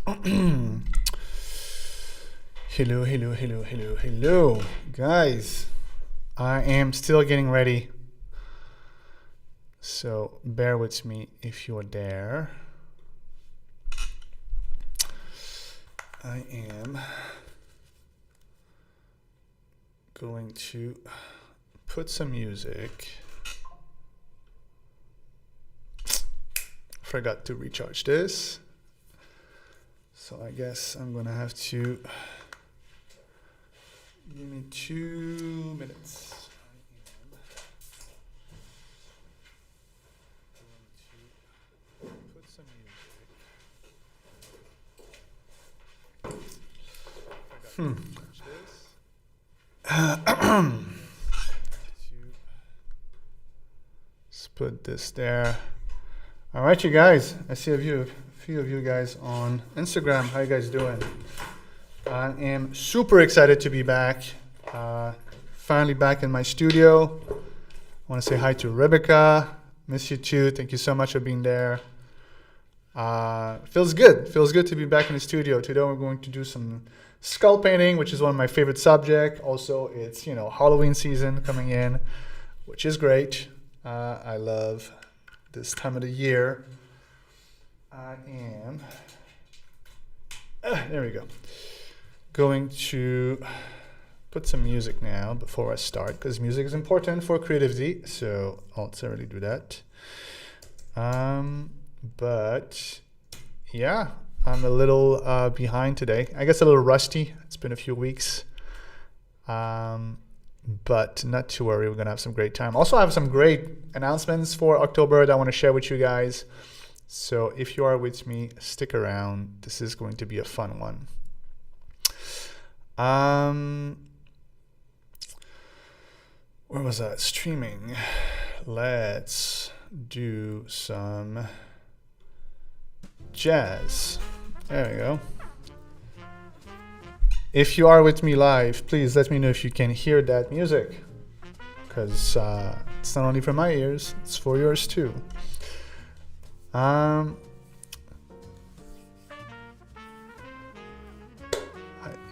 Hello, guys. I am still getting ready, so bear with me if you're there. I am going to put some music. Forgot to recharge this, so I guess I'm gonna have to give me 2 minutes. I am going to put some music. Let's put this there. All right, you guys. I see a few of you guys on Instagram. How you guys doing? I am super excited to be back. Finally back in my studio. I want to say hi to Rebecca. Miss you too. Thank you so much for being there. Feels good. Feels good to be back in the studio. Today we're going to do some skull painting, which is one of my favorite subjects. Also, it's Halloween season coming in, which is great. I love this time of the year. I am there we go. Going to put some music now before I start, because music is important for creativity, so I'll certainly do that. But yeah, I'm a little behind today. I guess a little rusty. It's been a few weeks. But not to worry, we're gonna have some great time. Also, I have some great announcements for October that I want to share with you guys. So if you are with me, stick around. This is going to be a fun one. Where was that? Streaming. Let's do some jazz. There we go. If you are with me live, please let me know if you can hear that music, because it's not only for my ears, it's for yours too.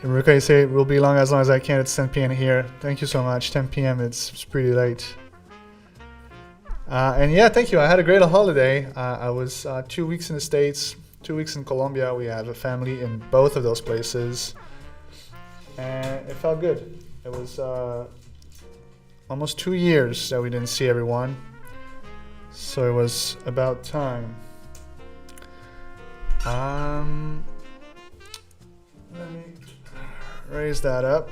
Enrique, you say it will be long as I can. It's 10 p.m. here. Thank you so much. 10 p.m. It's pretty late. And yeah, thank you. I had a great holiday. I was 2 weeks in the States, 2 weeks in Colombia. We have a family in both of those places. And it felt good. It was almost 2 years that we didn't see everyone. So it was about time. Let me raise that up.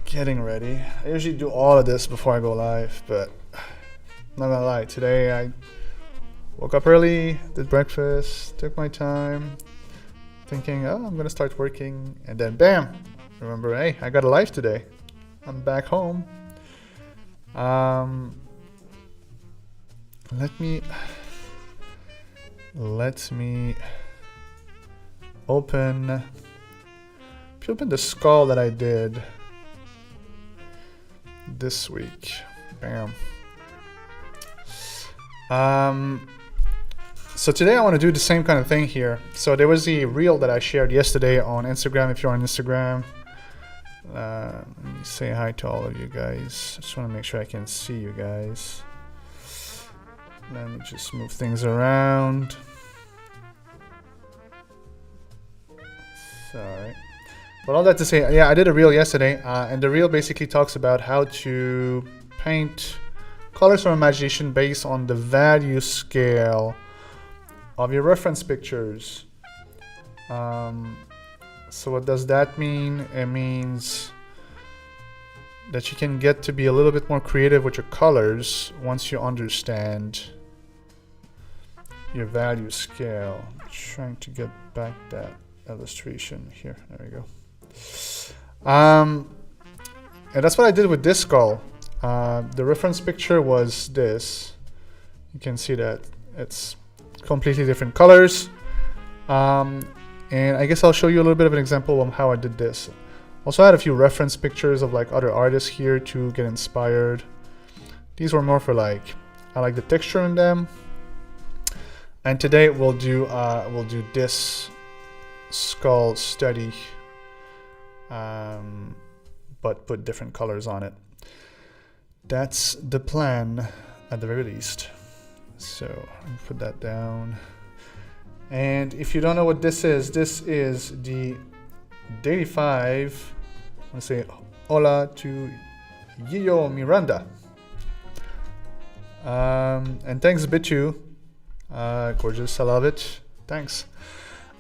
Getting ready. I usually do all of this before I go live, but not gonna lie, today I woke up early, did breakfast, took my time, thinking, oh, I'm gonna start working, and then bam, remember, hey, I got a life today. I'm back home. Let me open the skull that I did this week. Bam. So today I want to do the same kind of thing here. So there was the reel that I shared yesterday on Instagram. If you're on Instagram, let me say hi to all of you guys. I just want to make sure I can see you guys. Let me just move things around. Sorry. But all that to say, yeah, I did a reel yesterday, and the reel basically talks about how to paint colors from imagination based on the value scale of your reference pictures. So what does that mean? It means that you can get to be a little bit more creative with your colors once you understand your value scale. I'm trying to get back that illustration here. There we go. And that's what I did with this skull. The reference picture was this. You can see that it's completely different colors. And I guess I'll show you a little bit of an example of how I did this. Also, I had a few reference pictures of like other artists here to get inspired. These were more for like, I like the texture in them. And today we'll do this skull study, but put different colors on it. That's the plan at the very least. So let me put that down. And if you don't know what this is the Daily 5. I'm gonna say hola to Yiyo Miranda. And thanks Bitu. Gorgeous, I love it. Thanks.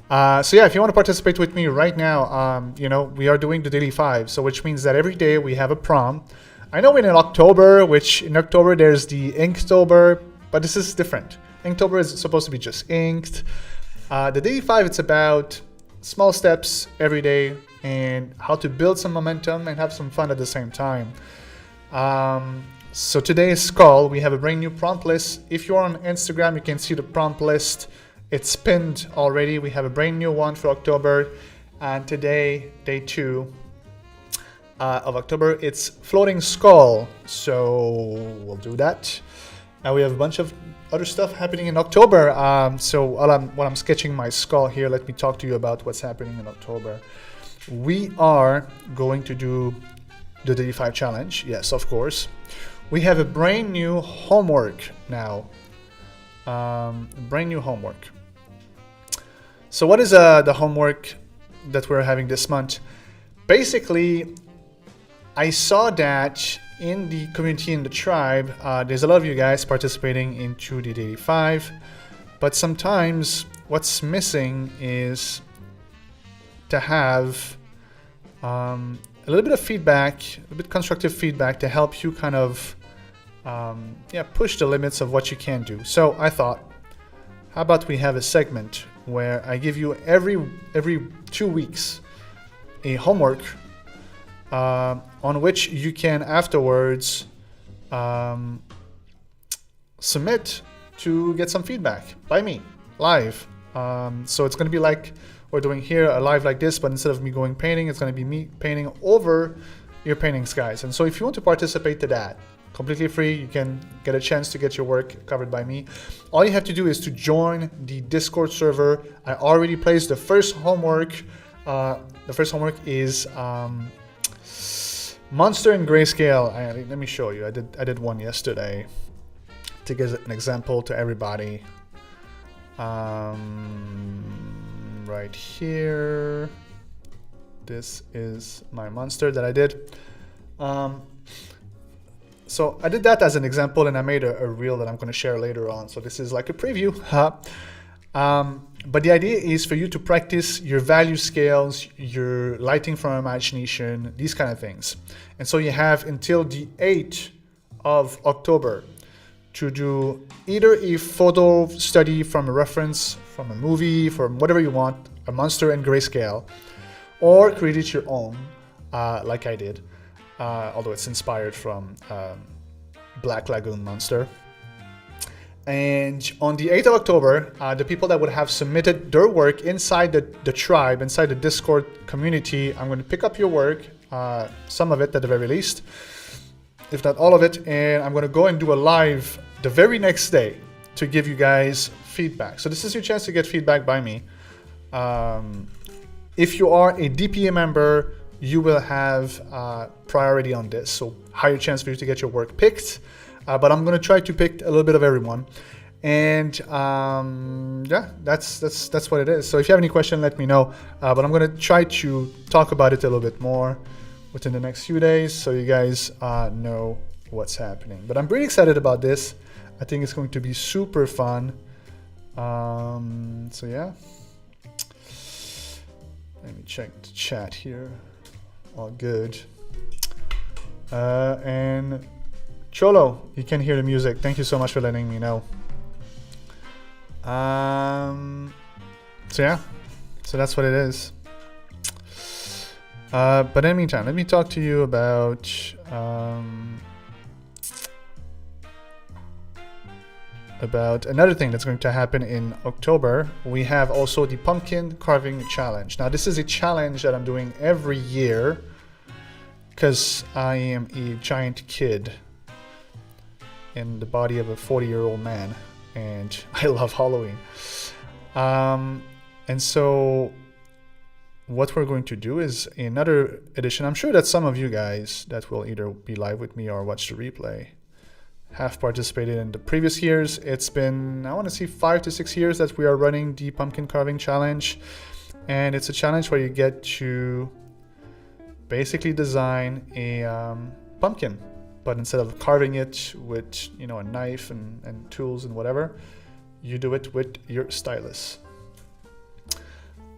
So yeah, if you want to participate with me right now, you know, we are doing the Daily 5, so which means that every day we have a prompt. I know in October, which in October there's the Inktober, but this is different. Inktober is supposed to be just inked. The Daily 5, it's about small steps every day and how to build some momentum and have some fun at the same time. So today's call, we have a brand new prompt list. If you're on Instagram, you can see the prompt list. It's pinned already. We have a brand new one for October. And today, day 2 of October, it's floating skull. So we'll do that. And we have a bunch of other stuff happening in October. So while I'm sketching my skull here, let me talk to you about what's happening in October. We are going to do the Daily 5 challenge. Yes, of course. We have a brand new homework now. Brand new homework. So what is the homework that we're having this month? Basically, I saw that in the community, in the tribe, there's a lot of you guys participating into the Daily 5, but sometimes what's missing is to have a little bit of feedback, a bit constructive feedback to help you kind of push the limits of what you can do. So I thought, how about we have a segment where I give you every 2 weeks a homework on which you can afterwards submit to get some feedback by me live. So it's going to be like we're doing here, a live like this, but instead of me going painting, it's going to be me painting over your paintings, guys. And so if you want to participate to that, completely free, you can get a chance to get your work covered by me. All you have to do is to join the Discord server. I already placed the first homework. The first homework is Monster in Grayscale. Let me show you. I did one yesterday to give an example to everybody. Right here. This is my monster that I did. So I did that as an example, and I made a reel that I'm going to share later on. So this is like a preview. But the idea is for you to practice your value scales, your lighting from imagination, these kind of things. And so you have until the 8th of October to do either a photo study from a reference, from a movie, from whatever you want, a monster in grayscale, or create it your own, like I did. Although it's inspired from Black Lagoon Monster. And on the 8th of October, the people that would have submitted their work inside the tribe, inside the Discord community, I'm going to pick up your work, some of it at the very least, if not all of it, and I'm going to go and do a live the very next day to give you guys feedback. So this is your chance to get feedback by me. If you are a DPA member, you will have priority on this, so higher chance for you to get your work picked. But I'm going to try to pick a little bit of everyone, and yeah, that's what it is. So if you have any question, let me know. But I'm going to try to talk about it a little bit more within the next few days, so you guys know what's happening. But I'm pretty excited about this. I think it's going to be super fun. So yeah, let me check the chat here. All good. And Cholo, you can hear the music. Thank you so much for letting me know. So yeah, so that's what it is. But in the meantime, let me talk to you about another thing that's going to happen in October. We have also the pumpkin carving challenge. Now this is a challenge that I'm doing every year. because I am a giant kid in the body of a 40-year-old man, and I love Halloween. And so what we're going to do is another edition. I'm sure that some of you guys that will either be live with me or watch the replay have participated in the previous years. It's been, I want to say, 5 to 6 years that we are running the pumpkin carving challenge. And it's a challenge where you get to basically design a pumpkin, but instead of carving it with, you know, a knife and tools and whatever, you do it with your stylus.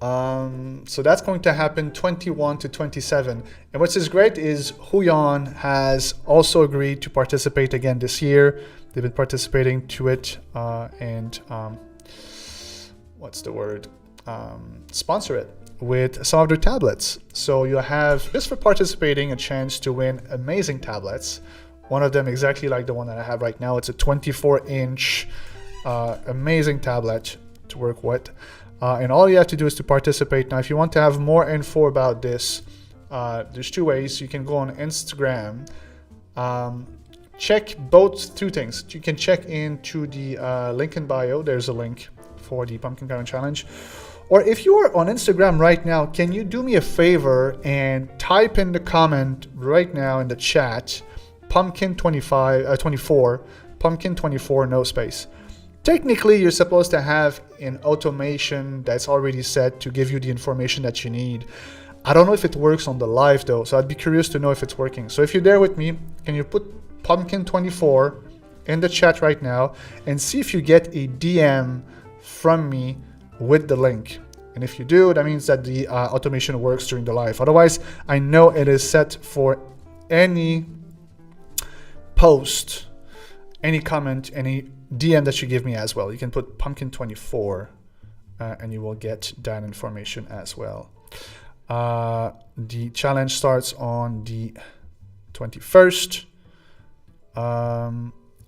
So that's going to happen 21 to 27. And what's is great is Huyan has also agreed to participate again this year. They've been participating to it and what's the word? Sponsor it with some of their tablets. So you'll have, just for participating, a chance to win amazing tablets. One of them exactly like the one that I have right now. It's a 24-inch amazing tablet to work with. And all you have to do is to participate. Now, if you want to have more info about this, there's 2 ways. You can go on Instagram. Check both 2 things. You can check into the link in bio. There's a link for the Pumpkin Carving Challenge. Or if you are on Instagram right now, can you do me a favor and type in the comment right now in the chat, pumpkin 24, pumpkin 24, no space. Technically, you're supposed to have an automation that's already set to give you the information that you need. I don't know if it works on the live though, so I'd be curious to know if it's working. So if you're there with me, can you put pumpkin24 in the chat right now and see if you get a DM from me with the link. And if you do, that means that the automation works during the live. Otherwise, I know it is set for any post, any comment, any DM that you give me as well. You can put pumpkin24 and you will get that information as well. The challenge starts on the 21st.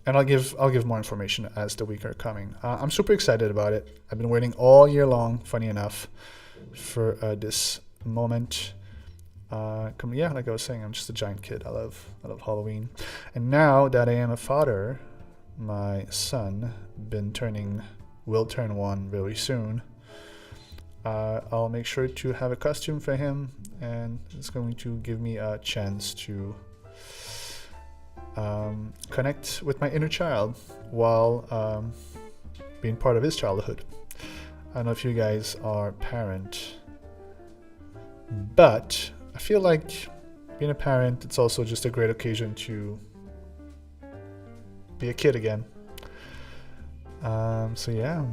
And I'll give more information as the week are coming. I'm super excited about it. I've been waiting all year long, funny enough, for this moment. Yeah, like I was saying, I'm just a giant kid. I love Halloween. And now that I am a father, my son will turn 1 very soon. I'll make sure to have a costume for him, and it's going to give me a chance to connect with my inner child while being part of his childhood. I don't know if you guys are parent, but I feel like being a parent, it's also just a great occasion to be a kid again. So yeah.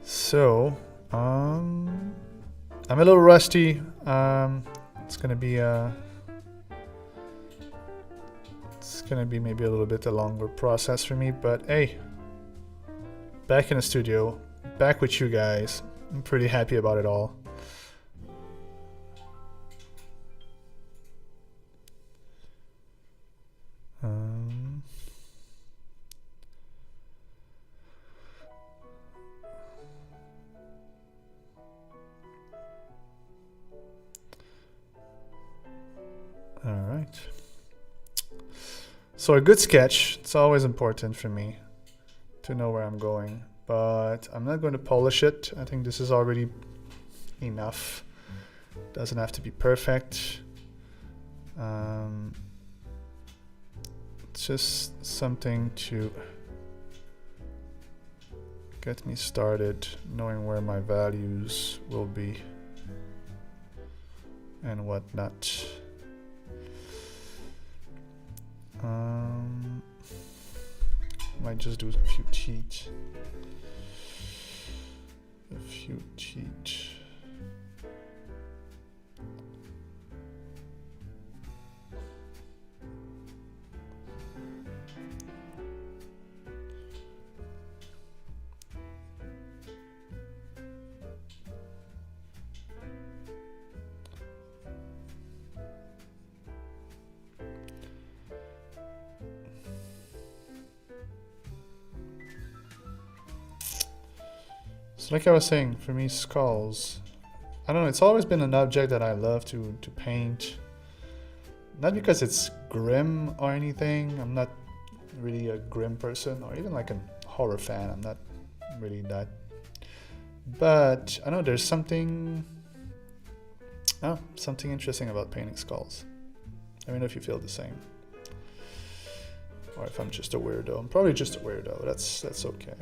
So I'm a little rusty. It's gonna be maybe a little bit a longer process for me, but hey, back in the studio, back with you guys. I'm pretty happy about it all. All right. So a good sketch, it's always important for me to know where I'm going, but I'm not going to polish it. I think this is already enough. Doesn't have to be perfect. It's just something to get me started, knowing where my values will be and whatnot. Might just do a few teeth. So like I was saying, for me, skulls, I don't know, it's always been an object that I love to paint. Not because it's grim or anything. I'm not really a grim person, or even like a horror fan. I'm not really that. But I know there's something interesting about painting skulls. Let me know if you feel the same. Or if I'm just a weirdo. I'm probably just a weirdo. That's okay.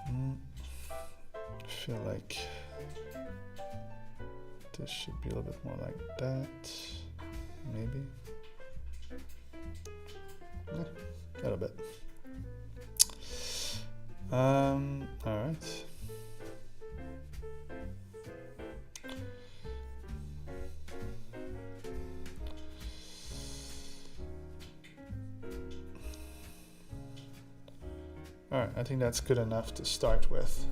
I feel like this should be a little bit more like that. Maybe. A little bit. All right. All right, I think that's good enough to start with.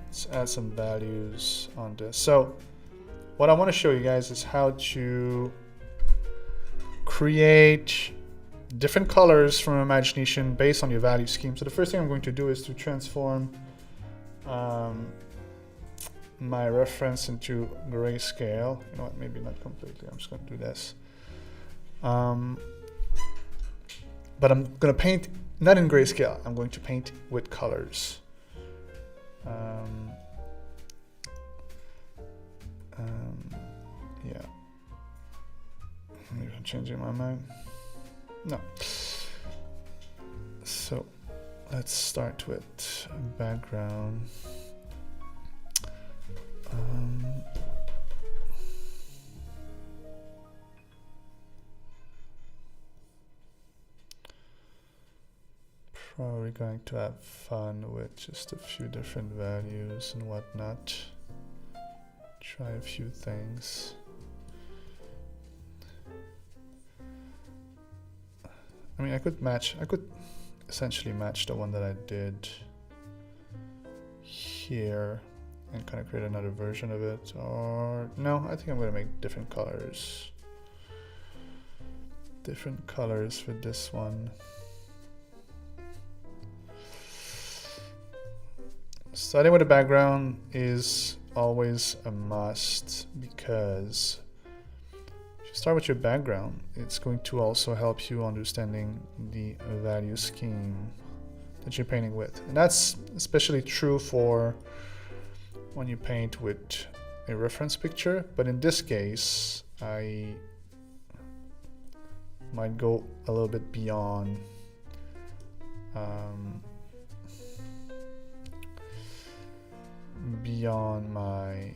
Let's add some values on this. So what I want to show you guys is how to create different colors from imagination based on your value scheme. So the first thing I'm going to do is to transform my reference into grayscale. You know what, maybe not completely. I'm just going to do this. But I'm going to paint not in grayscale. I'm going to paint with colors. Yeah. Maybe I'm changing my mind. No. So let's start with background. Probably going to have fun with just a few different values and whatnot. Try a few things. I mean, I could essentially match the one that I did here and kind of create another version of it. Or no, I think I'm going to make different colors. Different colors for this one. Starting with a background is always a must, because if you start with your background, it's going to also help you understanding the value scheme that you're painting with. And that's especially true for when you paint with a reference picture. But in this case, I might go a little bit beyond my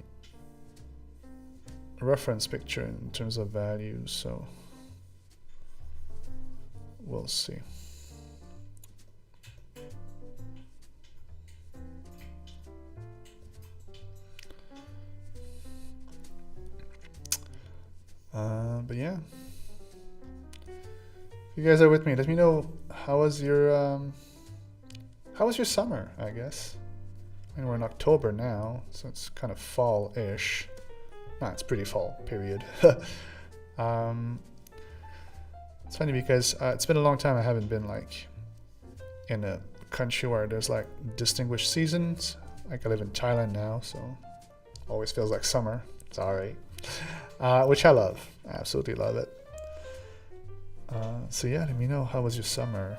reference picture in terms of values, so we'll see. But yeah, if you guys are with me, let me know how was your summer, I guess. And we're in October now, so it's kind of fall-ish. Nah, it's pretty fall, period. It's funny because it's been a long time I haven't been like in a country where there's like distinguished seasons. Like I live in Thailand now, so always feels like summer. Sorry. Which I love. I absolutely love it. So yeah, let me know, how was your summer?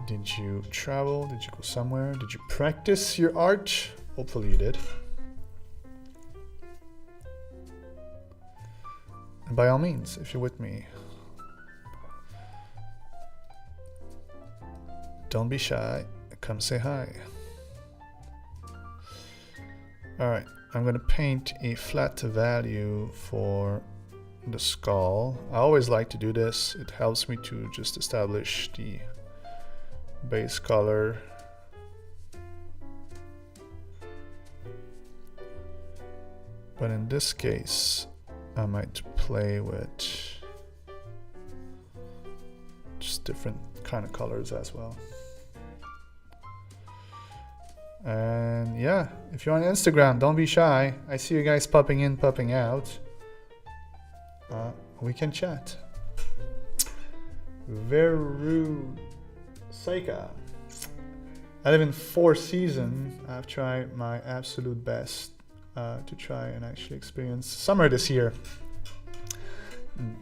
Did you travel? Did you go somewhere? Did you practice your art? Hopefully you did. And by all means, if you're with me, don't be shy. Come say hi. Alright, I'm going to paint a flat value for the skull. I always like to do this. It helps me to just establish the base color. But in this case, I might play with just different kind of colors as well. And yeah, if you're on Instagram, don't be shy. I see you guys popping in, popping out. We can chat. Veru Saika. I live in Four Seasons. I've tried my absolute best to try and actually experience summer this year.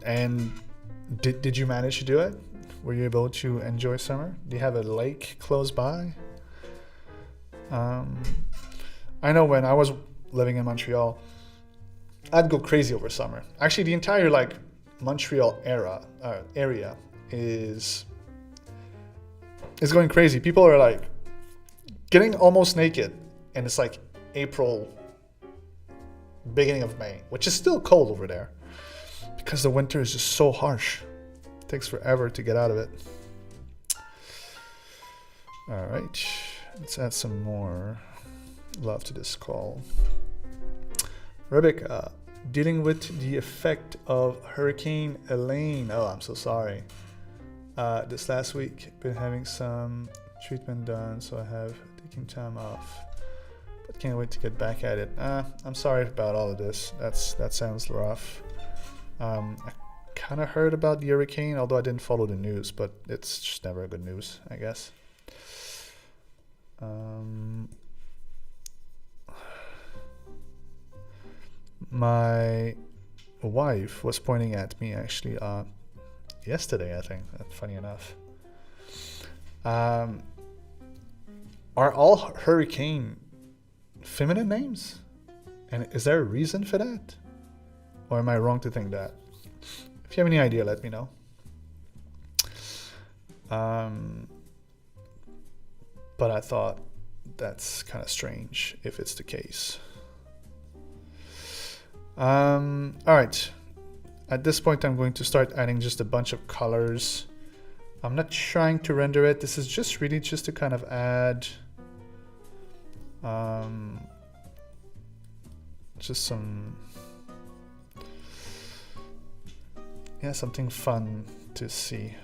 And did you manage to do it? Were you able to enjoy summer? Do you have a lake close by? I know when I was living in Montreal, I'd go crazy over summer. Actually, the entire like Montreal area is going crazy. People are like getting almost naked, and it's like April, beginning of May, which is still cold over there because the winter is just so harsh. It takes forever to get out of it. All right, let's add some more love to this call. Rebecca, dealing with the effect of Hurricane Elaine. Oh, I'm so sorry. This last week, been having some treatment done, so I have taken time off. But can't wait to get back at it. I'm sorry about all of this. That sounds rough. I kind of heard about the hurricane, although I didn't follow the news, but it's just never good news, I guess. My wife was pointing at me actually yesterday, I think. Funny enough. Are all hurricane feminine names? And is there a reason for that? Or am I wrong to think that? If you have any idea, let me know. But I thought that's kind of strange if it's the case. All right. At this point, I'm going to start adding just a bunch of colors. I'm not trying to render it. This is just really just to kind of add just some, yeah, something fun to see.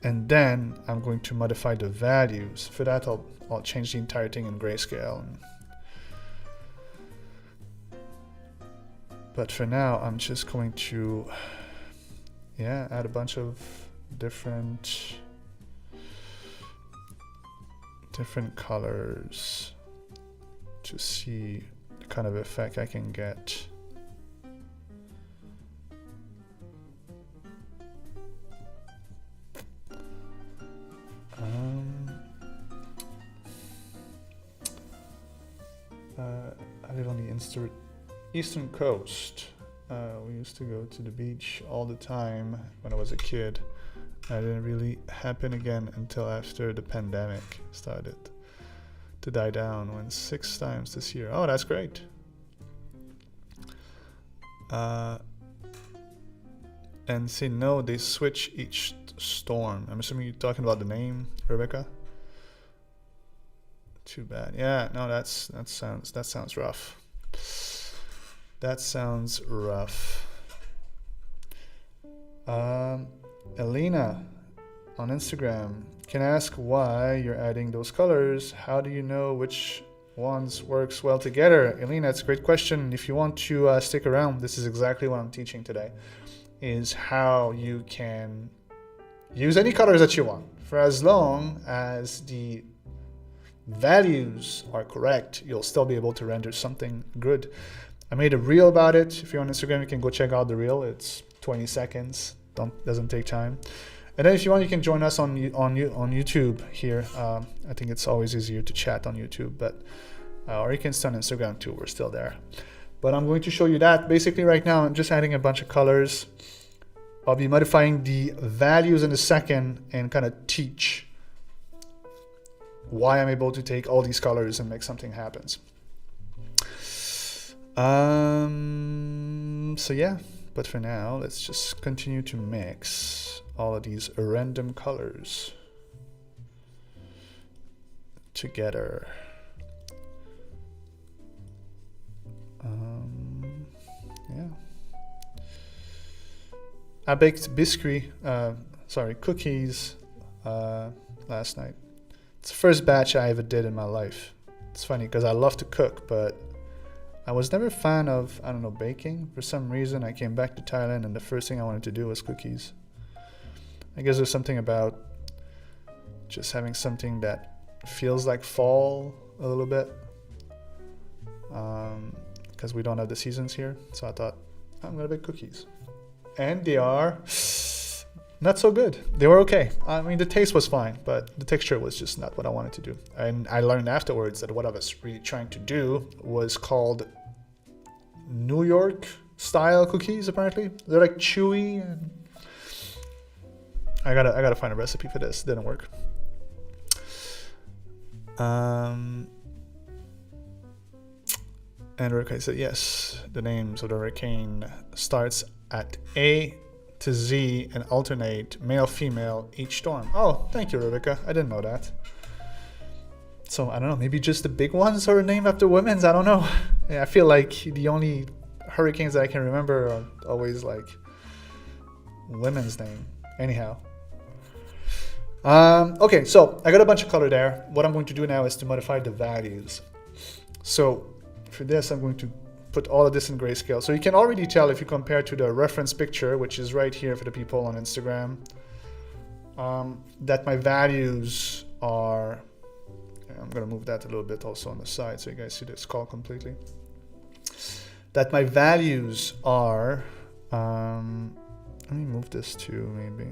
And then I'm going to modify the values. For that, I'll change the entire thing in grayscale. But for now, I'm just going to, yeah, add a bunch of different colors to see the kind of effect I can get. I live on the Eastern Coast. We used to go to the beach all the time when I was a kid. That didn't really happen again until after the pandemic started to die down. Went 6 times this year. Oh, that's great. And see, no, they switch each storm. I'm assuming you're talking about the name, Rebecca. Too bad. Yeah, no, that sounds rough. That sounds rough. Elena on Instagram, can I ask why you're adding those colors? How do you know which ones works well together? Elena, it's a great question. If you want to stick around, this is exactly what I'm teaching today, is how you can use any colors that you want. For as long as the values are correct, you'll still be able to render something good. I made a reel about it. If you're on Instagram, you can go check out the reel. It's 20 seconds. Doesn't take time. And then if you want, you can join us on YouTube here. I think it's always easier to chat on YouTube, but or you can stay on Instagram too. We're still there. But I'm going to show you that. Basically, right now, I'm just adding a bunch of colors. I'll be modifying the values in a second and kind of teach why I'm able to take all these colors and make something happen. So yeah, but for now, let's just continue to mix all of these random colors together. Yeah. I baked cookies last night. It's the first batch I ever did in my life. It's funny because I love to cook, but I was never a fan of, I don't know, baking. For some reason, I came back to Thailand and the first thing I wanted to do was cookies. I guess there's something about just having something that feels like fall a little bit. Because we don't have the seasons here. So I thought, I'm gonna bake cookies. And they are not so good. They were okay. I mean, the taste was fine, but the texture was just not what I wanted to do. And I learned afterwards that what I was really trying to do was called New York style cookies, apparently. They're like chewy, and I gotta find a recipe for this. Didn't work. And Hurricane said, yes, the names of the hurricane starts at A to Z and alternate male, female each storm. Oh, thank you, Rebecca. I didn't know that. So, I don't know, maybe just the big ones are named after women's. I don't know. Yeah, I feel like the only hurricanes that I can remember are always like women's name. Anyhow. Okay, so I got a bunch of color there. What I'm going to do now is to modify the values. So for this, I'm going to put all of this in grayscale. So you can already tell if you compare to the reference picture, which is right here for the people on Instagram, that my values are, I'm going to move that a little bit also on the side so you guys see the skull completely. That my values are, let me move this to maybe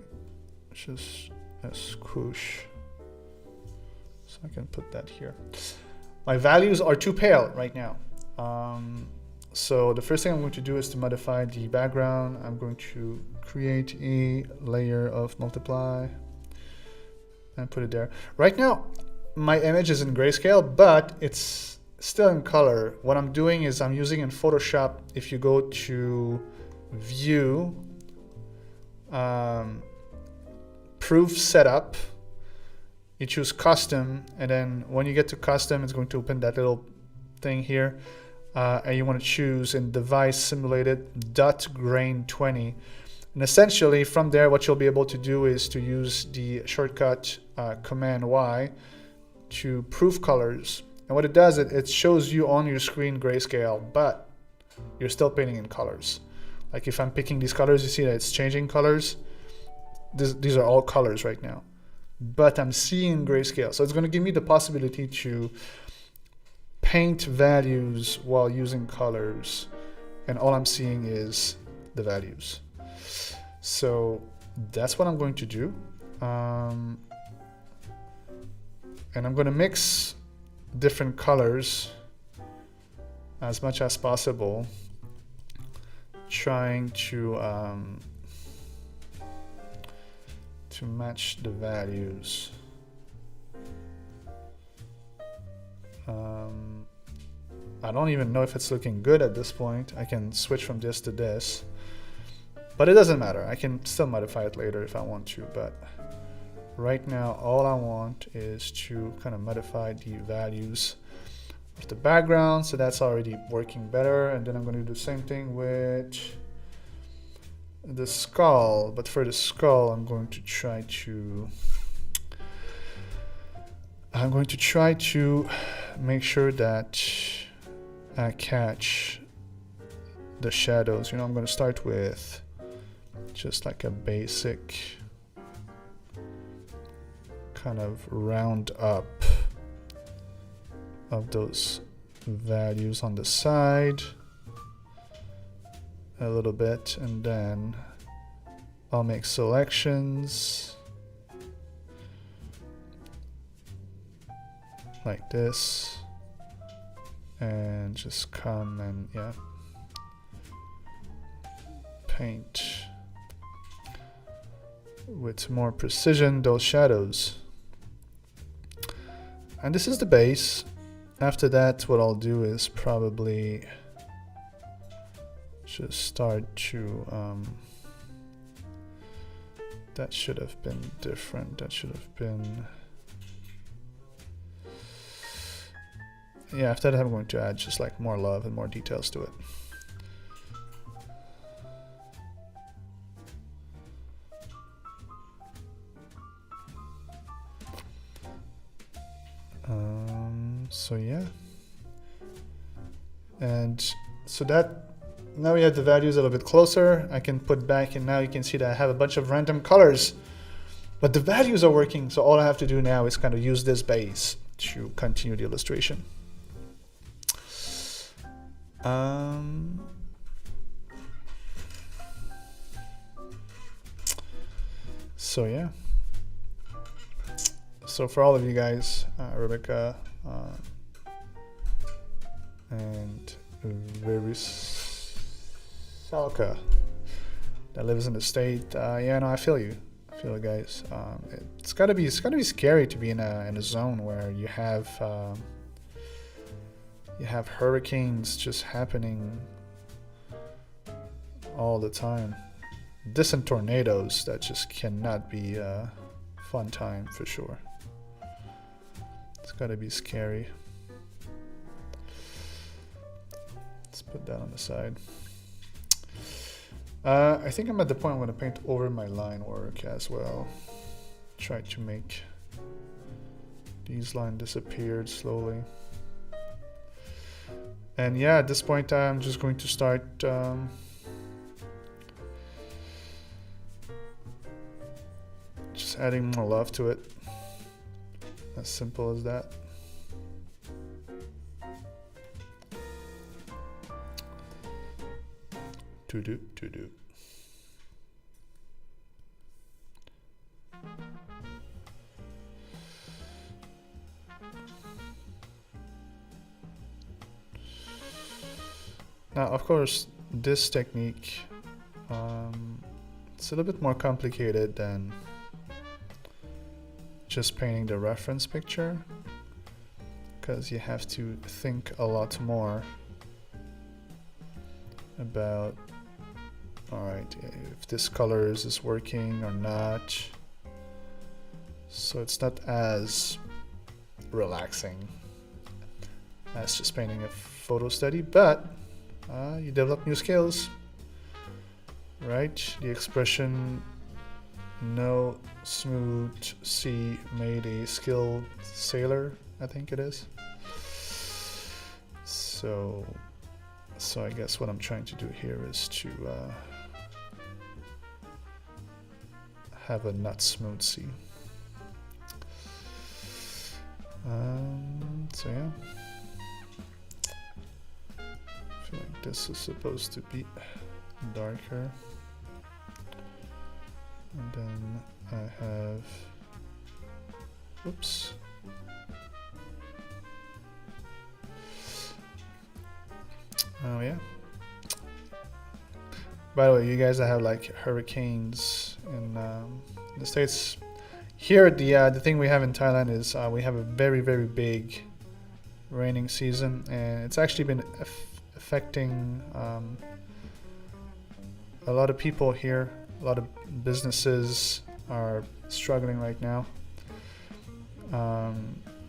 just a squish so I can put that here. My values are too pale right now. So the first thing I'm going to do is to modify the background. I'm going to create a layer of multiply and put it there. Right now, my image is in grayscale, but it's still in color. What I'm doing is I'm using in Photoshop, if you go to View, Proof Setup, you choose Custom, and then when you get to Custom, it's going to open that little thing here. And you want to choose in Device Simulated .grain 20. And essentially from there, what you'll be able to do is to use the shortcut Command Y to proof colors. And what it does, it shows you on your screen grayscale, but you're still painting in colors. Like if I'm picking these colors, you see that it's changing colors. These are all colors right now, but I'm seeing grayscale. So it's going to give me the possibility to paint values while using colors, and all I'm seeing is the values. So that's what I'm going to do. And I'm going to mix different colors as much as possible, trying to match the values. I don't even know if it's looking good at this point. I can switch from this to this, but it doesn't matter. I can still modify it later if I want to, but right now all I want is to kind of modify the values of the background, so that's already working better. And then I'm going to do the same thing with the skull, but for the skull I'm going to try to make sure that I catch the shadows. You know, I'm going to start with just like a basic kind of round up of those values on the side a little bit, and then I'll make selections like this and just come and paint with more precision those shadows. And this is the base. After that, what I'll do is probably just start to that should have been different. That should have been, yeah, after that I'm going to add just like more love and more details to it. So yeah, And so that, now we have the values a little bit closer. I can put back, and now you can see that I have a bunch of random colors, but the values are working. So all I have to do now is kind of use this base to continue the illustration. So yeah. So for all of you guys, Rebecca and Verisalka that lives in the state, yeah, no, I feel you. I feel it, guys. It's gotta be scary to be in a zone where you have hurricanes just happening all the time. Distant tornadoes, that just cannot be a fun time for sure. It's gotta be scary. Let's put that on the side. I think I'm at the point I'm gonna paint over my line work as well. Try to make these lines disappear slowly. And yeah, at this point I'm just going to start just adding more love to it. As simple as that. To do. Now, of course, this technique, it's a little bit more complicated than just painting the reference picture, because you have to think a lot more about, alright, if this color is working or not. So it's not as relaxing as just painting a photo study, but you develop new skills, right? The expression "no smooth sea made a skilled sailor," I think it is. So I guess what I'm trying to do here is to have a not smooth sea. So yeah, I feel like this is supposed to be darker, and then I have, oops. Oh yeah. By the way, you guys that have like hurricanes in the States, here the thing we have in Thailand is we have a very big raining season, and it's actually been affecting a lot of people here. A lot of businesses are struggling right now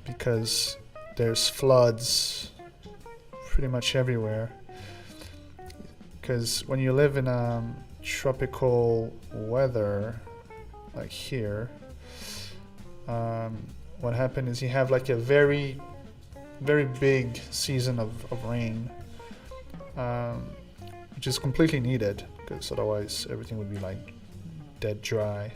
because there's floods pretty much everywhere. Because when you live in tropical weather like here, what happened is you have like a very big season of rain, which is completely needed, because otherwise everything would be like dead dry.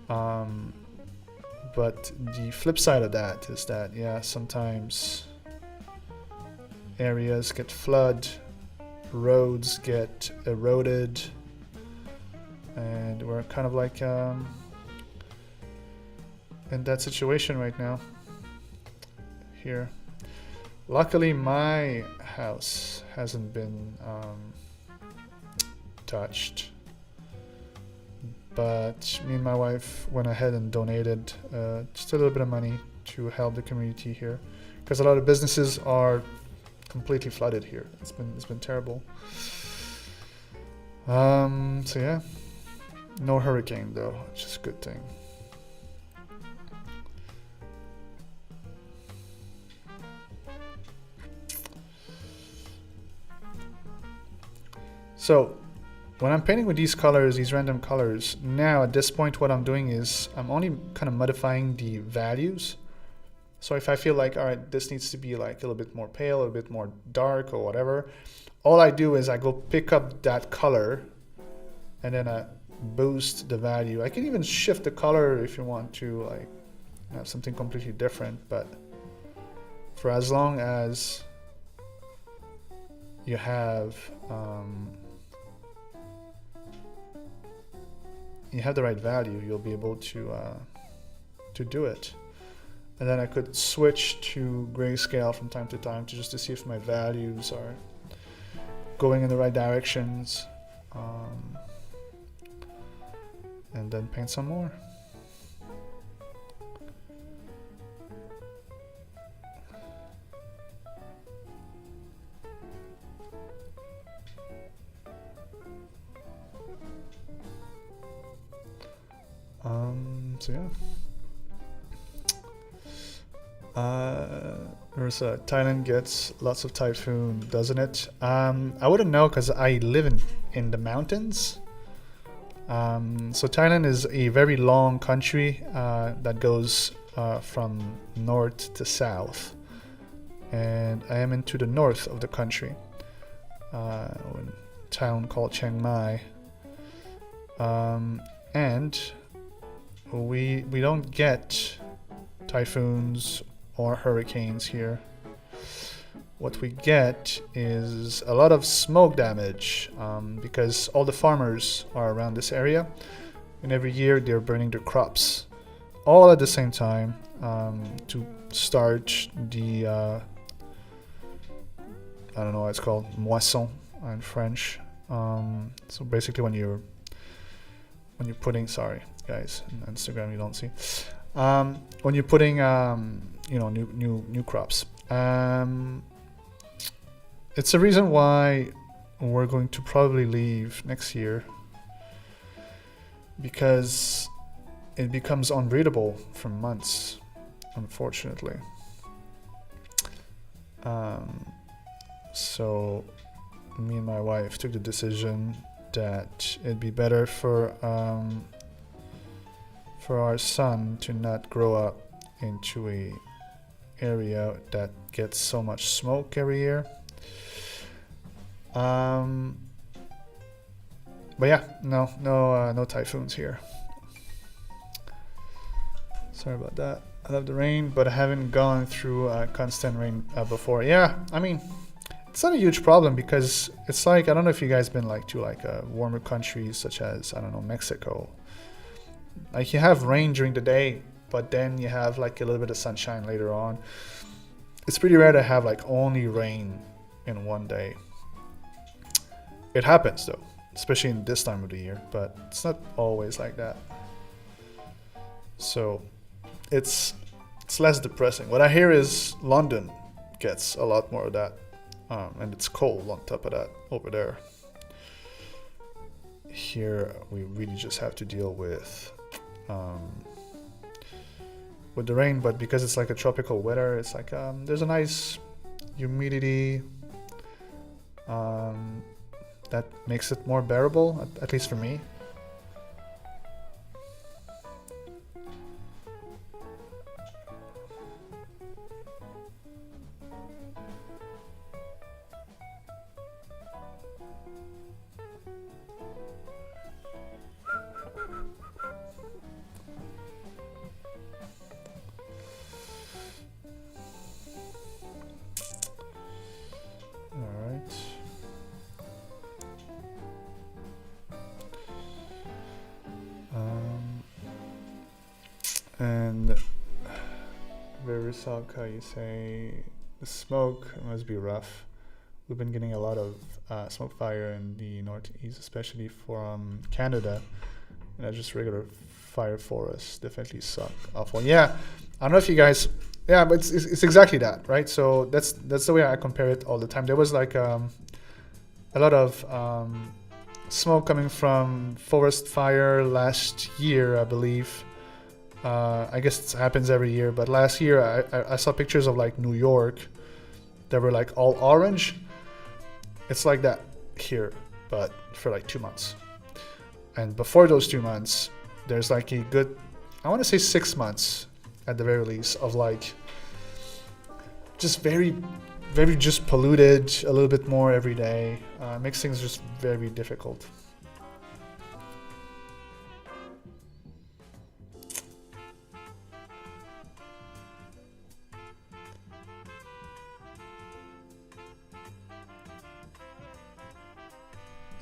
But the flip side of that is that, yeah, sometimes areas get flooded, roads get eroded, and we're kind of like in that situation right now here. Luckily my house hasn't been touched, but me and my wife went ahead and donated just a little bit of money to help the community here, because a lot of businesses are completely flooded here. It's been terrible. So yeah, no hurricane though, which is a good thing. So when I'm painting with these colors, these random colors, now at this point what I'm doing is I'm only kind of modifying the values. So if I feel like, all right, this needs to be like a little bit more pale, a little bit more dark or whatever, all I do is I go pick up that color and then I boost the value. I can even shift the color if you want to like have something completely different, but for as long as you have the right value, you'll be able to do it. And then I could switch to grayscale from time to time to just to see if my values are going in the right directions, and then paint some more. So yeah. Thailand gets lots of typhoon, doesn't it? I wouldn't know because I live in the mountains. So Thailand is a very long country that goes from north to south, and I am into the north of the country, a town called Chiang Mai, and we don't get typhoons or hurricanes here. What we get is a lot of smoke damage because all the farmers are around this area, and every year they're burning their crops all at the same time to start the I don't know what it's called, moisson in French. So basically when you're putting, sorry guys, on Instagram you don't see, when you're putting new crops. It's a reason why we're going to probably leave next year, because it becomes unreadable for months, unfortunately. So me and my wife took the decision that it'd be better for our son to not grow up into a area that gets so much smoke every year. But yeah, no typhoons here. Sorry about that. I love the rain, but I haven't gone through constant rain before. Yeah, I mean, it's not a huge problem because it's like, I don't know if you guys been like to like warmer countries such as, I don't know, Mexico. Like you have rain during the day, but then you have like a little bit of sunshine later on. It's pretty rare to have like only rain in one day. It happens though, especially in this time of the year, but it's not always like that. So it's less depressing. What I hear is London gets a lot more of that, and it's cold on top of that over there. Here we really just have to deal with the rain, but because it's like a tropical weather, it's like there's a nice humidity that makes it more bearable, at least for me. And Verisaka, you say the smoke must be rough. We've been getting a lot of smoke fire in the northeast, especially from Canada, and just regular fire forests definitely suck awful. Yeah, I don't know if you guys, yeah, but it's exactly that, right? So that's the way I compare it all the time. There was like a lot of smoke coming from forest fire last year, I believe. I guess it happens every year, but last year I saw pictures of like New York that were like all orange. It's like that here, but for like 2 months. And before those 2 months, there's like a good, I want to say 6 months at the very least, of like just very just polluted a little bit more every day. Makes things just very difficult.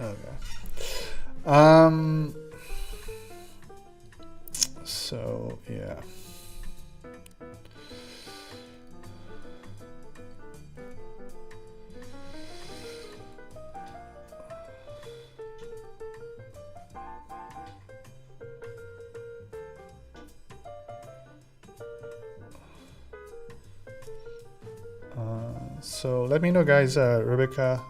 Okay. So yeah. So let me know, guys. Rebecca,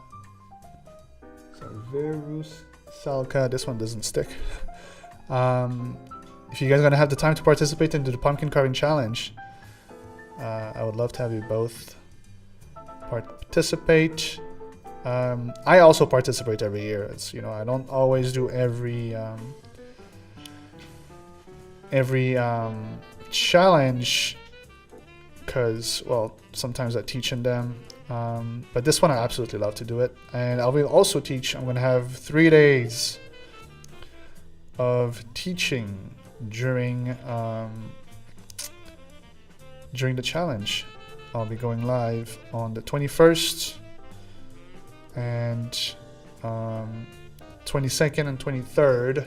Verus Salka. This one doesn't stick. If you guys are gonna have the time to participate into the pumpkin carving challenge, I would love to have you both participate. I also participate every year. It's, you know, I don't always do every challenge because, well, sometimes I teach in them. But this one I absolutely love to do it. And I will also teach. I'm gonna have 3 days of teaching during the challenge. I'll be going live on the 21st and 22nd and 23rd,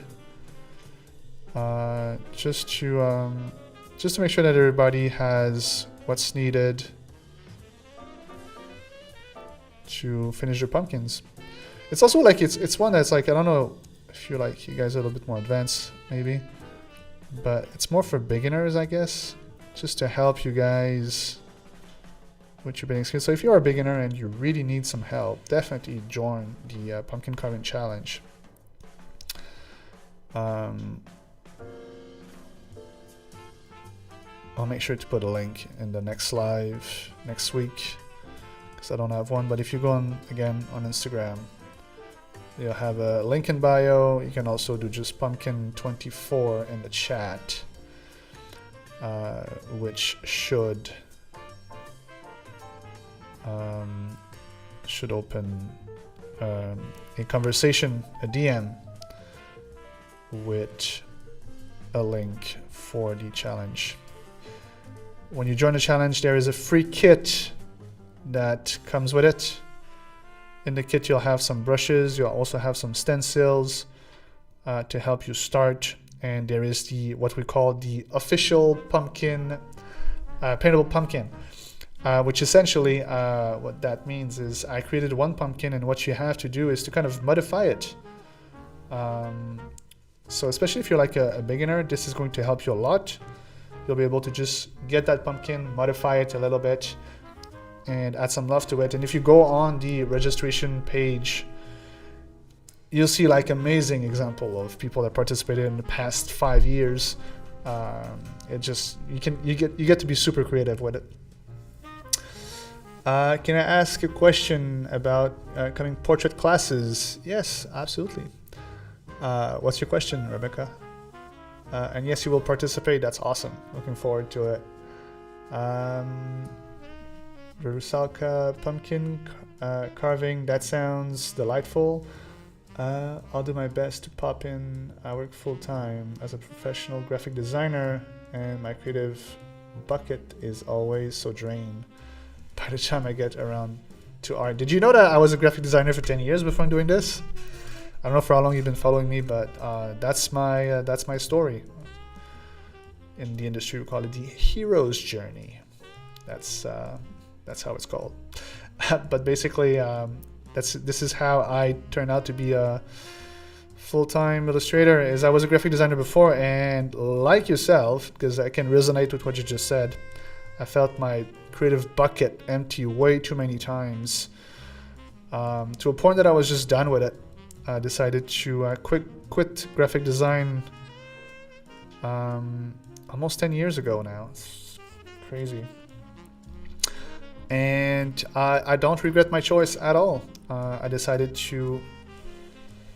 just to make sure that everybody has what's needed to finish their pumpkins. It's also like it's one that's like, I don't know if you guys are a little bit more advanced maybe, but it's more for beginners, I guess, just to help you guys with your beginning skills. So if you're a beginner and you really need some help, definitely join the pumpkin carving challenge. I'll make sure to put a link in the next live next week, because I don't have one. But if you go on again on Instagram, you'll have a link in bio. You can also do just pumpkin24 in the chat, which should open a conversation, a DM with a link for the challenge. When you join the challenge, there is a free kit that comes with it. In the kit, you'll have some brushes. You'll also have some stencils to help you start. And there is what we call the official pumpkin, paintable pumpkin, which essentially what that means is I created one pumpkin, and what you have to do is to kind of modify it. So especially if you're like a beginner, this is going to help you a lot. You'll be able to just get that pumpkin, modify it a little bit, and add some love to it. And if you go on the registration page, you'll see like amazing example of people that participated in the past 5 years. It just, you get to be super creative with it. Can I ask a question about coming portrait classes? Yes, absolutely. What's your question, Rebecca? And yes, you will participate. That's awesome. Looking forward to it. Verusalka, pumpkin carving. That sounds delightful. I'll do my best to pop in. I work full time as a professional graphic designer, and my creative bucket is always so drained by the time I get around to art. Did you know that I was a graphic designer for 10 years before doing this? I don't know for how long you've been following me, but that's my story. In the industry, we call it the hero's journey. That's how it's called. But basically, this is how I turned out to be a full-time illustrator. Is I was a graphic designer before, and like yourself, because I can resonate with what you just said, I felt my creative bucket empty way too many times, to a point that I was just done with it. I decided to quit graphic design almost 10 years ago now. It's crazy. And I don't regret my choice at all. I decided to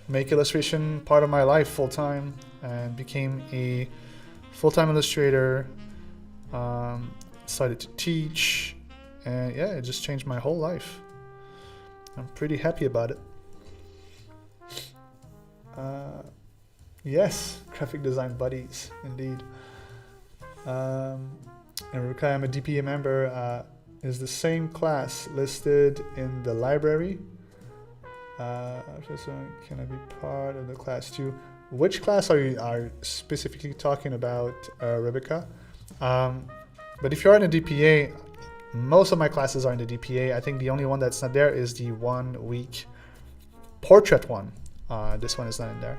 make illustration part of my life full-time and became a full-time illustrator. Started to teach And yeah, it just changed my whole life. I'm pretty happy about it. Yes, graphic design buddies, indeed. And Rebecca, I'm a DPA member. Is the same class listed in the library? So can I be part of the class too? Which class are you specifically talking about, Rebecca? But if you're in a DPA, most of my classes are in the DPA. I think the only one that's not there is the 1 week portrait one. This one is not in there.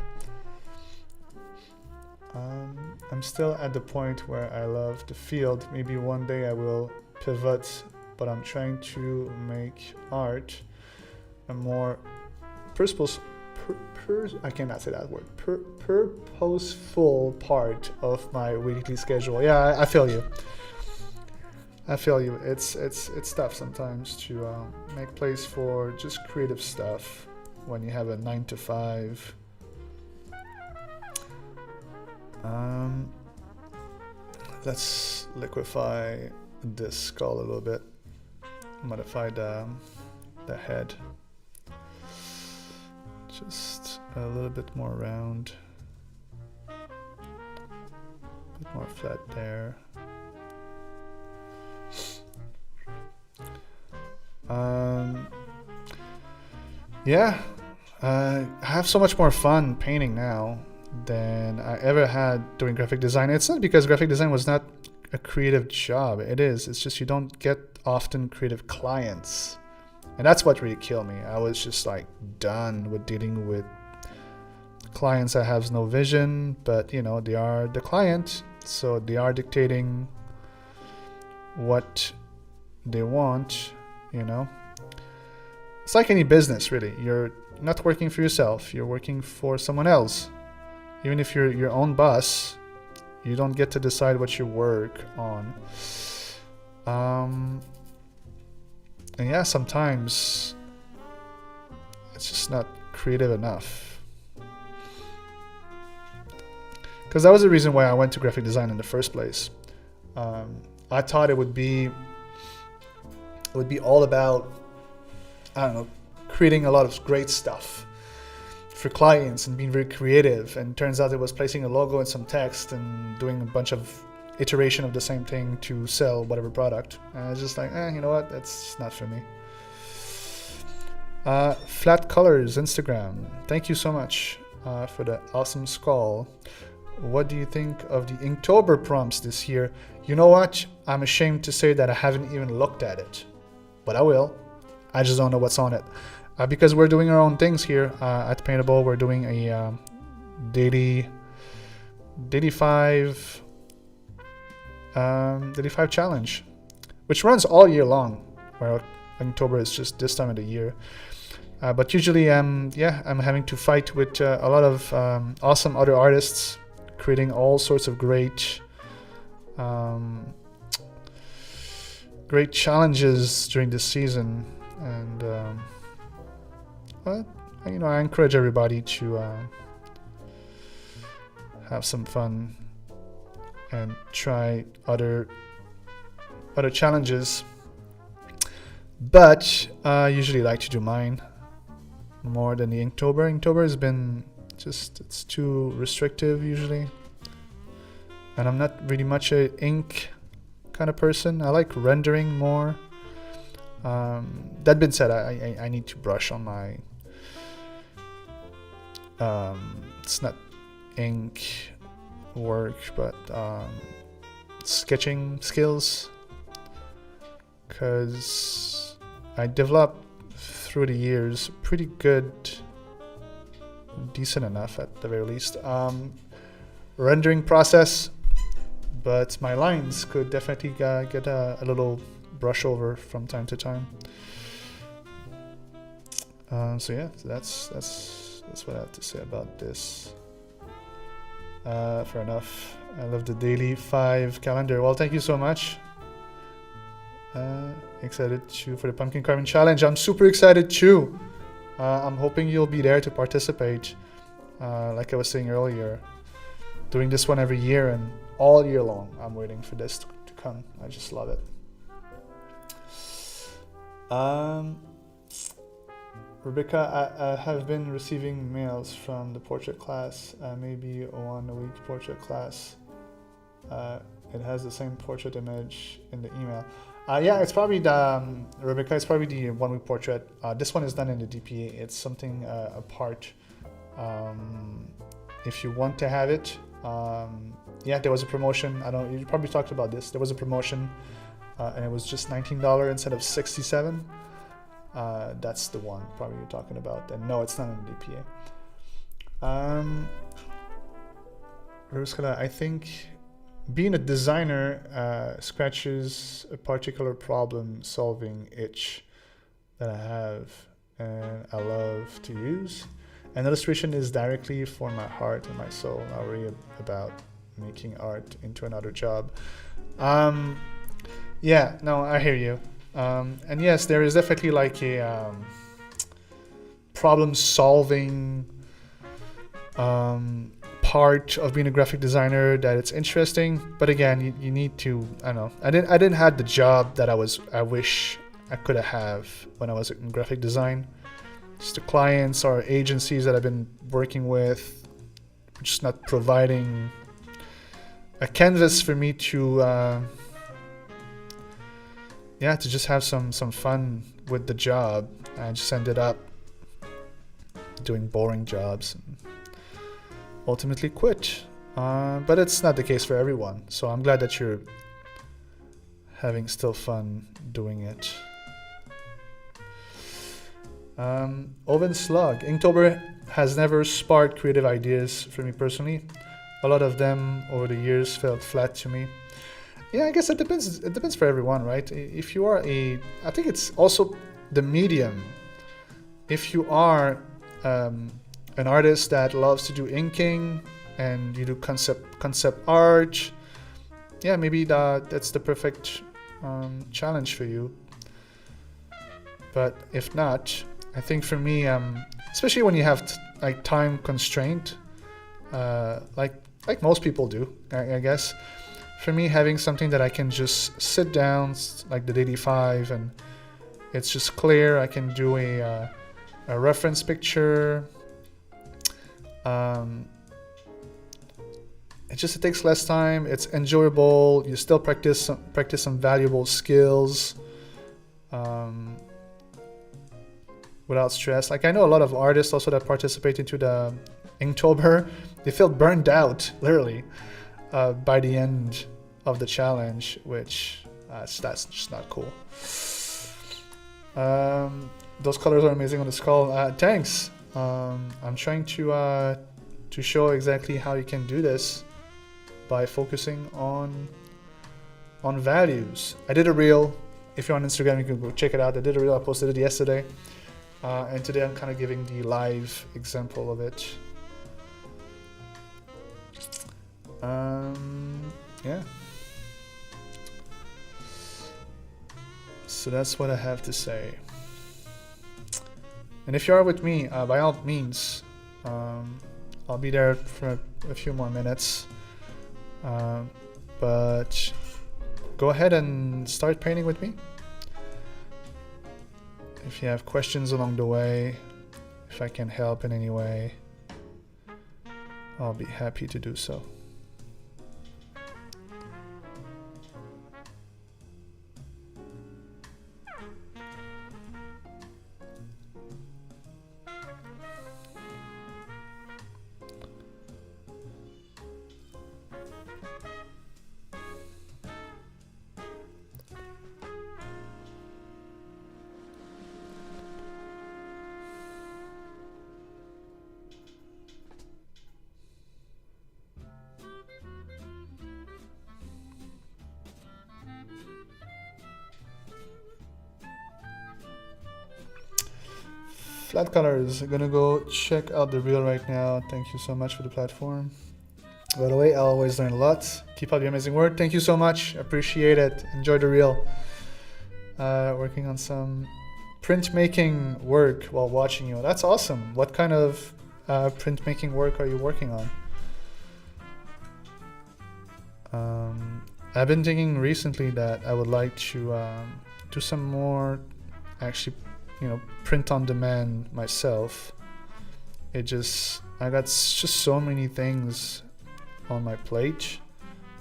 I'm still at the point where I love the field. Maybe one day I will pivot, but I'm trying to make art a more I cannot say that word. Purposeful part of my weekly schedule. Yeah, I feel you. I feel you. It's tough sometimes to make place for just creative stuff when you have a 9 to 5. Let's liquefy this skull a little bit. Modify the head. Just a little bit more round. A bit more flat there. Yeah, I have so much more fun painting now than I ever had doing graphic design. It's not because graphic design was not a creative job. It is. It's just you don't get often creative clients. And that's what really killed me. I was just like done with dealing with clients that have no vision, but you know, they are the client. So they are dictating what they want, you know. It's like any business, really. You're not working for yourself. You're working for someone else. Even if you're your own boss, you don't get to decide what you work on. And yeah, sometimes it's just not creative enough. Because that was the reason why I went to graphic design in the first place. I thought it would be all about, I don't know, creating a lot of great stuff for clients and being very creative. And it turns out it was placing a logo and some text and doing a bunch of iteration of the same thing to sell whatever product. And I was just like, you know what? That's just not for me. Flat Colors Instagram. Thank you so much for the awesome skull. What do you think of the Inktober prompts this year? You know what? I'm ashamed to say that I haven't even looked at it, but I will. I just don't know what's on it. Because we're doing our own things here at Paintable. We're doing a daily 5 challenge, which runs all year long. Where October is just this time of the year. But usually, I'm having to fight with a lot of awesome other artists, creating all sorts of great challenges during this season. And I encourage everybody to have some fun and try other challenges. But I usually like to do mine more than the Inktober. Inktober has been it's too restrictive usually. And I'm not really much a ink kind of person. I like rendering more. That being said, I need to brush on my it's not ink work, but sketching skills, because I developed through the years pretty good, decent enough at the very least, rendering process, but my lines could definitely get a little brush over from time to time. So yeah, that's what I have to say about this. Fair enough. I love the daily 5 calendar. Well, thank you so much. Excited for the pumpkin carving challenge. I'm super excited too. I'm hoping you'll be there to participate. Like I was saying earlier, doing this one every year and all year long. I'm waiting for this to come. I just love it. Um, Rebecca, I have been receiving mails from the portrait class, maybe 1 a week portrait class. It has the same portrait image in the email. Yeah, it's probably the, Rebecca, it's probably the 1 week portrait. This one is done in the DPA. It's something apart. If you want to have it, yeah, there was a promotion. I don't, you probably talked about this. There was a promotion and it was just $19 instead of $67. That's the one probably you're talking about. And no, it's not in the DPA. I think being a designer scratches a particular problem solving itch that I have and I love to use. And illustration is directly for my heart and my soul. I worry about making art into another job. Yeah, no, I hear you. And yes, there is definitely like a problem solving part of being a graphic designer that it's interesting. But again, you need to, I don't know, I didn't have the job that I wish I could have when I was in graphic design. Just the clients or agencies that I've been working with, just not providing a canvas for me to yeah, to just have some fun with the job. I just ended up doing boring jobs and ultimately quit. But it's not the case for everyone. So I'm glad that you're having still fun doing it. Oven Slug. Inktober has never sparked creative ideas for me personally. A lot of them over the years felt flat to me. Yeah, I guess it depends. It depends for everyone, right? If you are I think it's also the medium. If you are an artist that loves to do inking and you do concept art, yeah, maybe that's the perfect challenge for you. But if not, I think for me, especially when you have like time constraint, like most people do, I guess. For me, having something that I can just sit down, like the Daily 5, and it's just clear. I can do a reference picture. It takes less time. It's enjoyable. You still practice some valuable skills without stress. Like I know a lot of artists also that participate into the Inktober. They feel burned out, literally. By the end of the challenge, which that's just not cool. Those colors are amazing on the skull. Thanks. I'm trying to show exactly how you can do this by focusing on values. I did a reel. If you're on Instagram, you can go check it out. I did a reel. I posted it yesterday, and today I'm kind of giving the live example of it. Yeah. So that's what I have to say. And if you are with me, by all means, I'll be there for a few more minutes. But go ahead and start painting with me. If you have questions along the way, if I can help in any way, I'll be happy to do so. Flat colors. I'm gonna go check out the reel right now. Thank you so much for the platform. By the way, I always learn a lot. Keep up the amazing work. Thank you so much. Appreciate it. Enjoy the reel. Working on some printmaking work while watching you. That's awesome. What kind of printmaking work are you working on? I've been thinking recently that I would like to do some more actually, print on demand myself. I got just so many things on my plate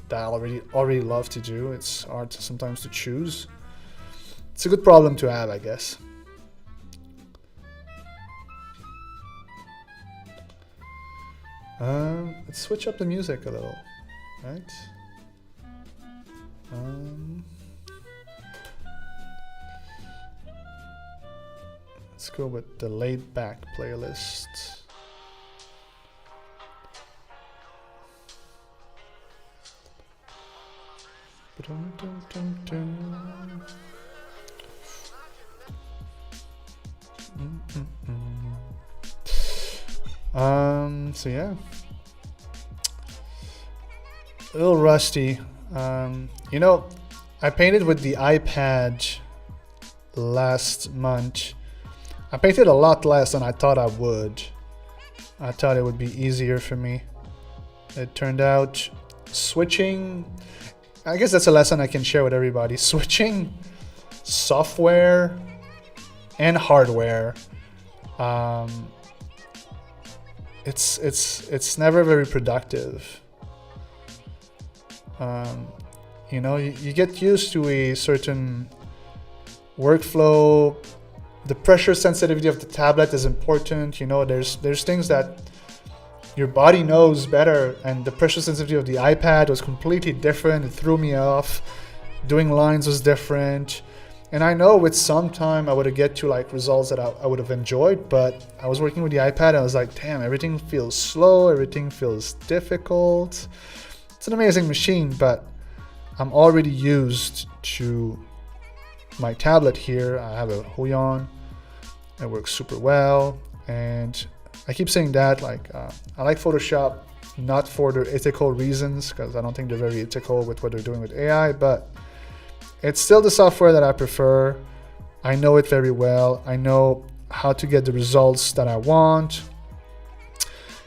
that I already love to do. It's hard sometimes to choose. It's a good problem to have, I guess. Let's switch up the music a little, right? Let's go with the laid back playlist. So yeah, a little rusty. I painted with the iPad last month. I painted a lot less than I thought I would. I thought it would be easier for me. It turned out switching, I guess that's a lesson I can share with everybody. Switching software and hardware, it's never very productive. You get used to a certain workflow. The pressure sensitivity of the tablet is important. There's things that your body knows better, and the pressure sensitivity of the iPad was completely different. It threw me off. Doing lines was different. And I know with some time I would get to like results that I would have enjoyed, but I was working with the iPad and I was like, damn, everything feels slow, everything feels difficult. It's an amazing machine, but I'm already used to my tablet here. I have a Huion. It works super well, and I keep saying that I like Photoshop not for their ethical reasons, because I don't think they're very ethical with what they're doing with AI, but it's still the software that I prefer. I know it very well. I know how to get the results that I want,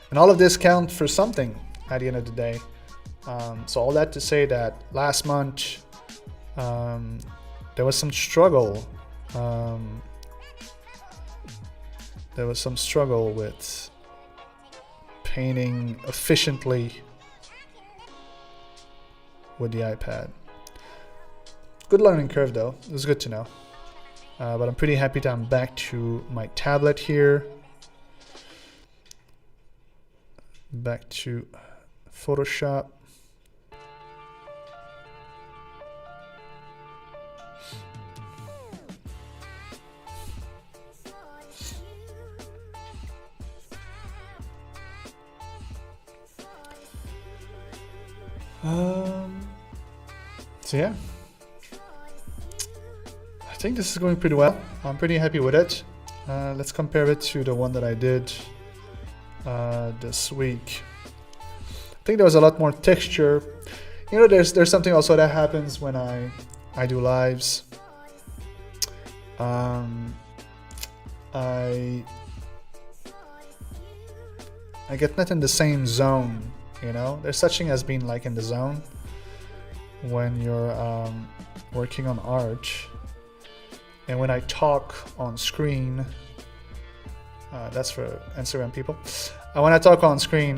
and all of this counts for something at the end of the day. So all that to say that last month there was some struggle. There was some struggle with painting efficiently with the iPad. Good learning curve though. It was good to know. But I'm pretty happy that I'm back to my tablet here. Back to Photoshop. So yeah, I think this is going pretty well. I'm pretty happy with it. Let's compare it to the one that I did this week. I think there was a lot more texture. There's something also that happens when I do lives. I get not in the same zone. There's such thing as being like in the zone when you're working on art, and when I talk on screen, that's for Instagram people. When I talk on screen,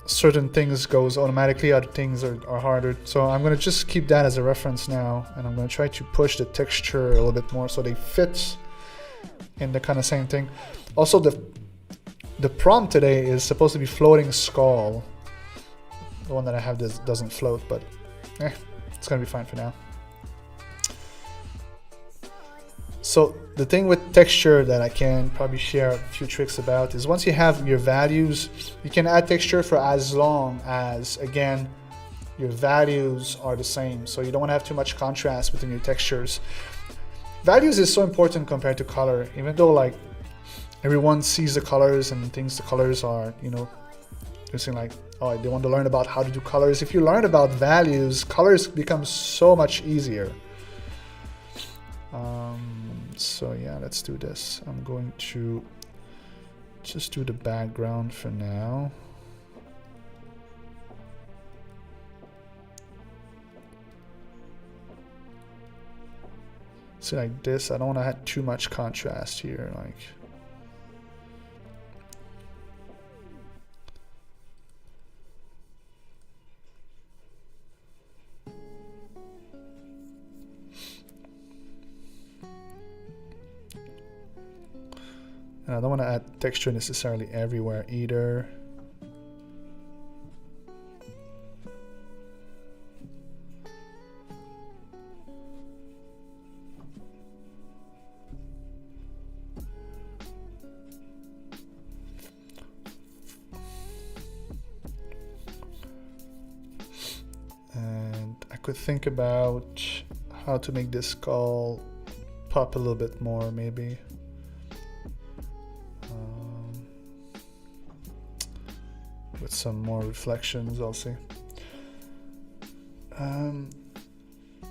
certain things goes automatically, other things are harder. So I'm gonna just keep that as a reference now, and I'm gonna try to push the texture a little bit more so they fit in the kind of same thing. Also, the prompt today is supposed to be floating skull. The one that I have doesn't float, but it's gonna be fine for now. So the thing with texture that I can probably share a few tricks about is once you have your values, you can add texture for as long as, again, your values are the same. So you don't want to have too much contrast within your textures. Values is so important compared to color, even though like everyone sees the colors and thinks the colors are, they're saying like, oh, they want to learn about how to do colors. If you learn about values, colors become so much easier. So yeah, let's do this. I'm going to just do the background for now. mostly like this. I don't want to have too much contrast here. Like, and I don't want to add texture necessarily everywhere either. Could think about how to make this skull pop a little bit more, maybe. With some more reflections, I'll see.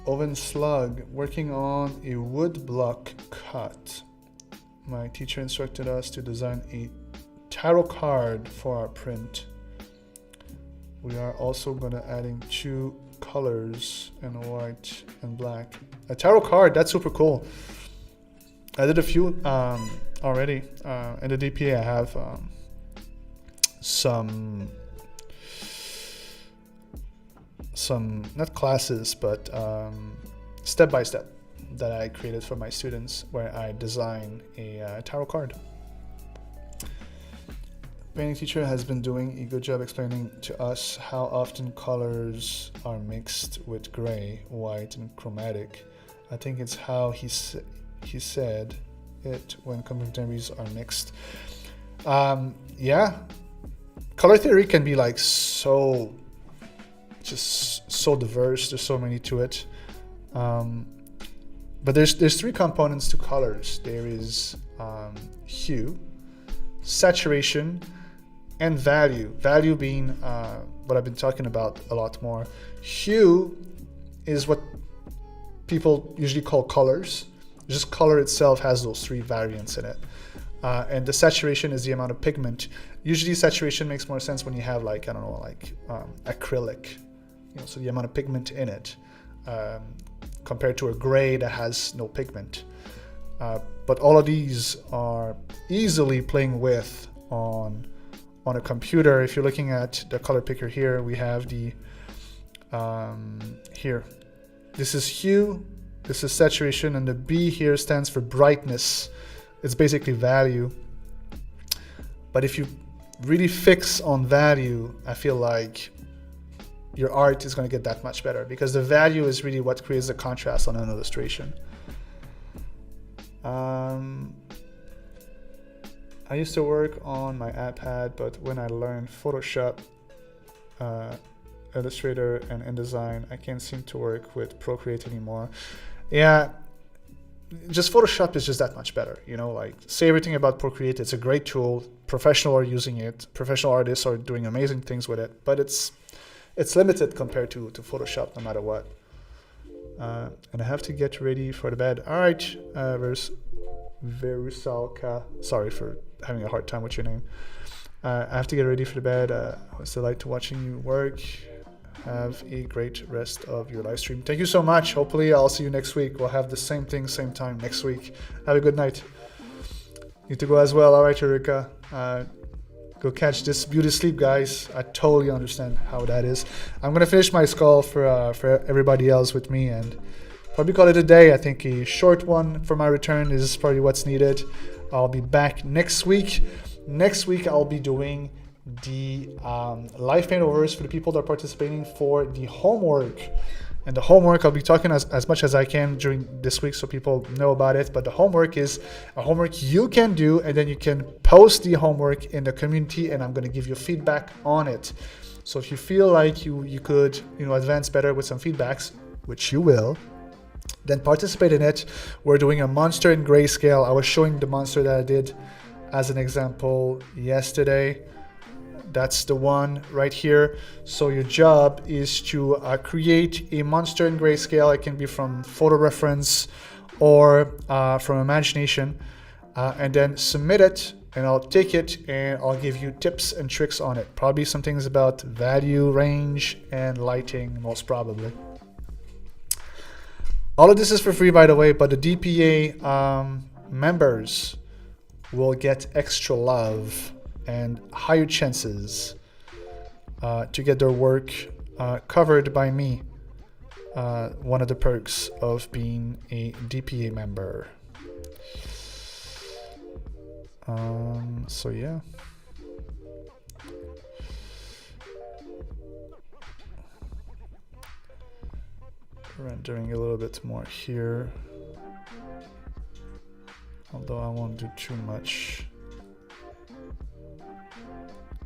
Oven Slug, working on a wood block cut. My teacher instructed us to design a tarot card for our print. We are also gonna adding 2 colors in white and black. A tarot card, that's super cool. I did a few already. In the DPA I have some not classes, but step by step that I created for my students, where I design a tarot card. Painting teacher has been doing a good job explaining to us how often colors are mixed with gray, white, and chromatic. I think it's how he said it when complementaries are mixed. Yeah, color theory can be like so diverse. There's so many to it. But there's 3 components to colors. There is hue, saturation, and value. Value being what I've been talking about a lot more. Hue is what people usually call colors. Just color itself has those 3 variants in it. And the saturation is the amount of pigment. Usually saturation makes more sense when you have like, I don't know, like acrylic, so the amount of pigment in it, compared to a gray that has no pigment. But all of these are easily playing with on a computer. If you're looking at the color picker here, we have the here. This is hue, this is saturation, and the B here stands for brightness. It's basically value. But if you really fix on value, I feel like your art is going to get that much better, because the value is really what creates the contrast on an illustration. I used to work on my iPad, but when I learned Photoshop, Illustrator, and InDesign, I can't seem to work with Procreate anymore. Yeah, just Photoshop is just that much better. Like, say everything about Procreate. It's a great tool. Professionals are using it. Professional artists are doing amazing things with it, but it's limited compared to Photoshop, no matter what. And I have to get ready for the bed. All right, Verusalka. Sorry for having a hard time with your name. I have to get ready for the bed. It was a delight to watching you work. Have a great rest of your live stream. Thank you so much. Hopefully I'll see you next week. We'll have the same thing, same time next week. Have a good night. Need to go as well. All right, Erika. Go catch this beauty sleep, guys. I totally understand how that is. I'm gonna finish my skull for everybody else with me, and probably call it a day. I think a short one for my return is probably what's needed. I'll be back next week. Next week I'll be doing the live paintovers for the people that are participating for the homework. And the homework, I'll be talking as much as I can during this week so people know about it. But the homework is a homework you can do, and then you can post the homework in the community, and I'm going to give you feedback on it. So if you feel like you could advance better with some feedbacks, which you will, then participate in it. We're doing a monster in grayscale. I was showing the monster that I did as an example yesterday. That's the one right here. So your job is to create a monster in grayscale. It can be from photo reference or from imagination, and then submit it, and I'll take it and I'll give you tips and tricks on it. Probably some things about value, range, and lighting, most probably. All of this is for free, by the way, but the DPA members will get extra love and higher chances to get their work covered by me. One of the perks of being a DPA member. So yeah. Rendering a little bit more here. Although I won't do too much,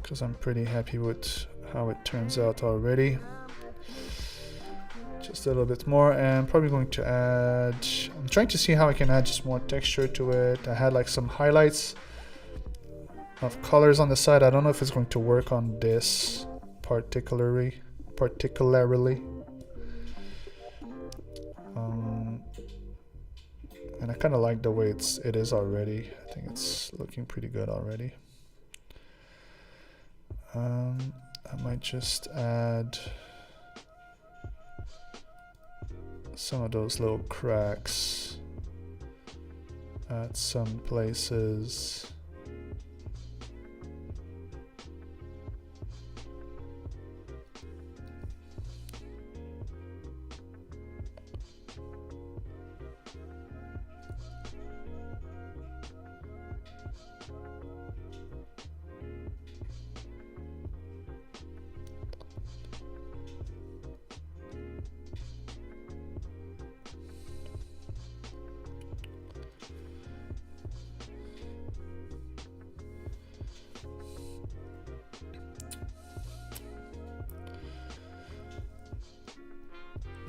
because I'm pretty happy with how it turns out already. Just a little bit more, and I'm probably going to add, I'm trying to see how I can add just more texture to it. I had like some highlights of colors on the side. I don't know if it's going to work on this particularly. And I kind of like the way it is already. I think it's looking pretty good already. I might just add some of those little cracks at some places.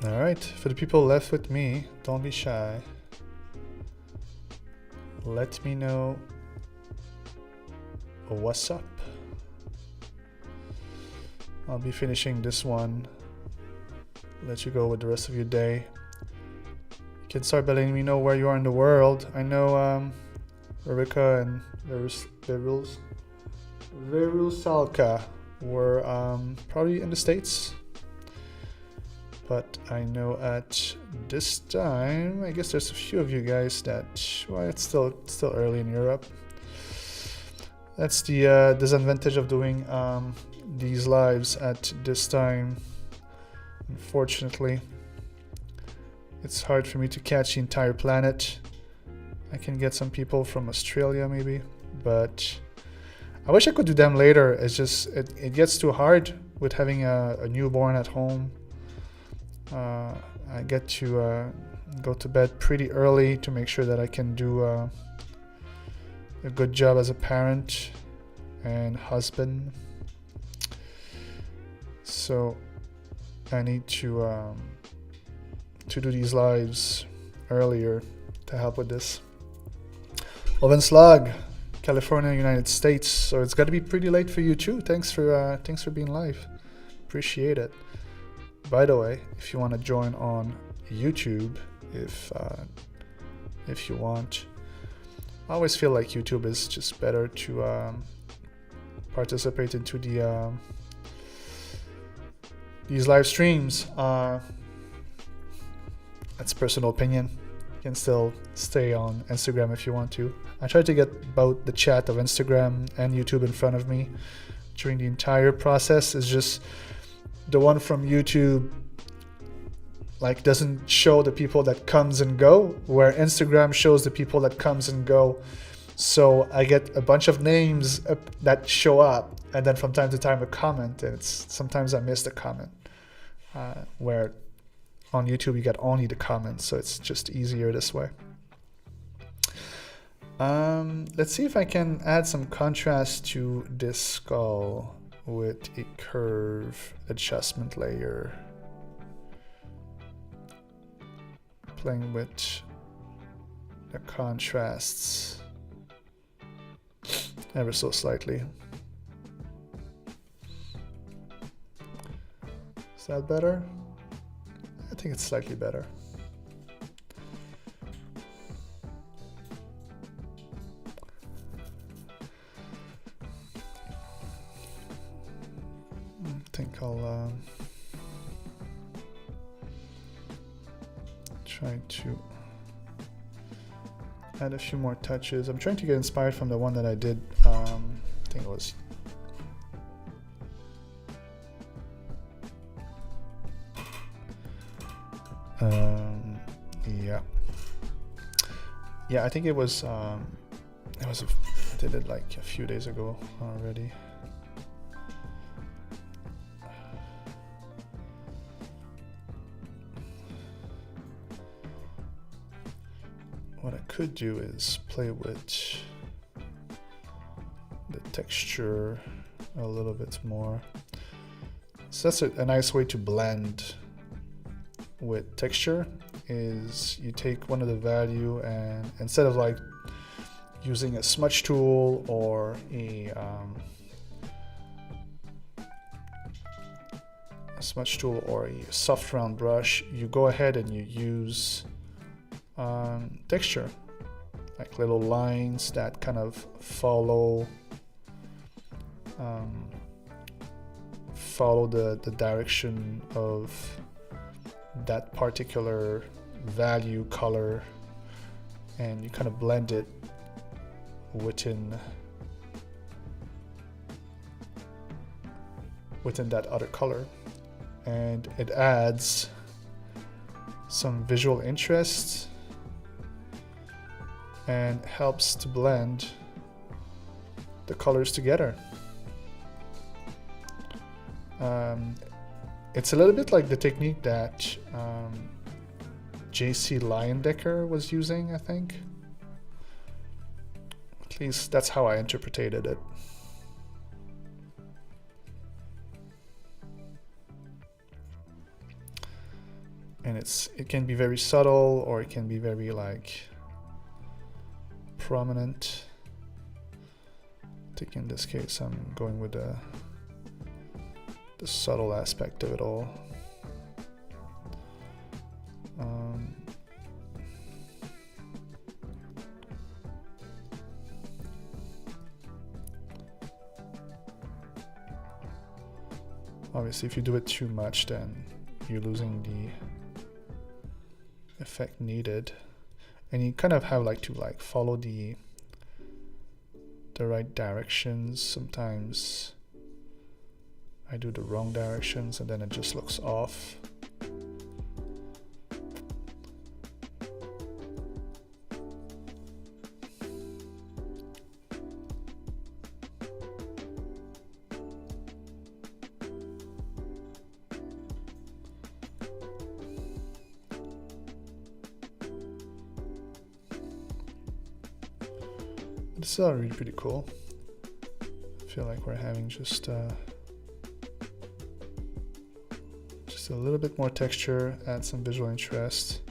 Alright, for the people left with me, don't be shy. Let me know what's up. I'll be finishing this one. Let you go with the rest of your day. You can start by letting me know where you are in the world. I know Rebecca and Verusalka were probably in the States. But I know at this time, I guess there's a few of you guys that, well, it's still early in Europe. That's the disadvantage of doing these lives at this time. Unfortunately, it's hard for me to catch the entire planet. I can get some people from Australia maybe, but I wish I could do them later. It's just, it gets too hard with having a newborn at home. I get to go to bed pretty early to make sure that I can do a good job as a parent and husband. So I need to do these lives earlier to help with this. Ovenslag, California, United States. So it's got to be pretty late for you too. Thanks for being live. Appreciate it. By the way, if you want to join on YouTube, if you want, I always feel like YouTube is just better to participate into these live streams. That's personal opinion. You can still stay on Instagram if you want to. I try to get both the chat of Instagram and YouTube in front of me during the entire process. It's just the one from YouTube like doesn't show the people that comes and go, where Instagram shows the people that comes and go. So I get a bunch of names that show up, and then from time to time a comment, and sometimes I miss the comment, where on YouTube you get only the comments, so it's just easier this way. Let's see if I can add some contrast to this skull with a curve adjustment layer. Playing with the contrasts ever so slightly. Is that better? I think it's slightly better. I think I'll try to add a few more touches. I'm trying to get inspired from the one that I did, I think it was yeah, I think it was I did it like a few days ago already. What I could do is play with the texture a little bit more. So that's a nice way to blend with texture, is you take one of the value and instead of like using a smudge tool or a soft round brush, you go ahead and you use texture, like little lines that kind of follow the direction of that particular value color, and you kind of blend it within that other color, and it adds some visual interest and helps to blend the colors together. It's a little bit like the technique that J.C. Leyendecker was using, I think. At least that's how I interpreted it. And it can be very subtle, or it can be very like prominent. I think in this case I'm going with the subtle aspect of it all. Obviously, if you do it too much, then you're losing the effect needed, and you kind of have to follow the right directions. Sometimes I do the wrong directions and then it just looks off. This is already pretty cool. I feel like we're having just a little bit more texture, add some visual interest.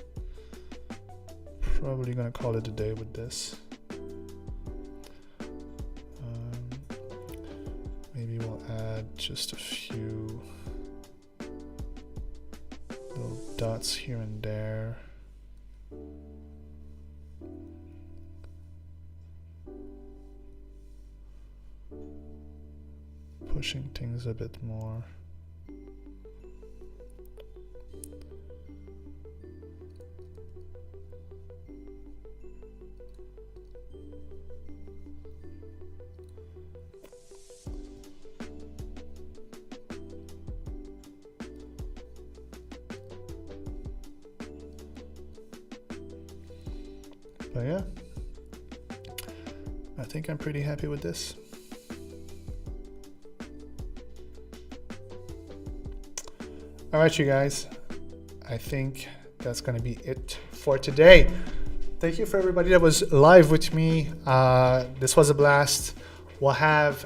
Probably gonna call it a day with this. Maybe we'll add just a few little dots here and there. Pushing things a bit more. But yeah, I think I'm pretty happy with this. All right, you guys, I think that's going to be it for today. Thank you for everybody that was live with me. This was a blast. We'll have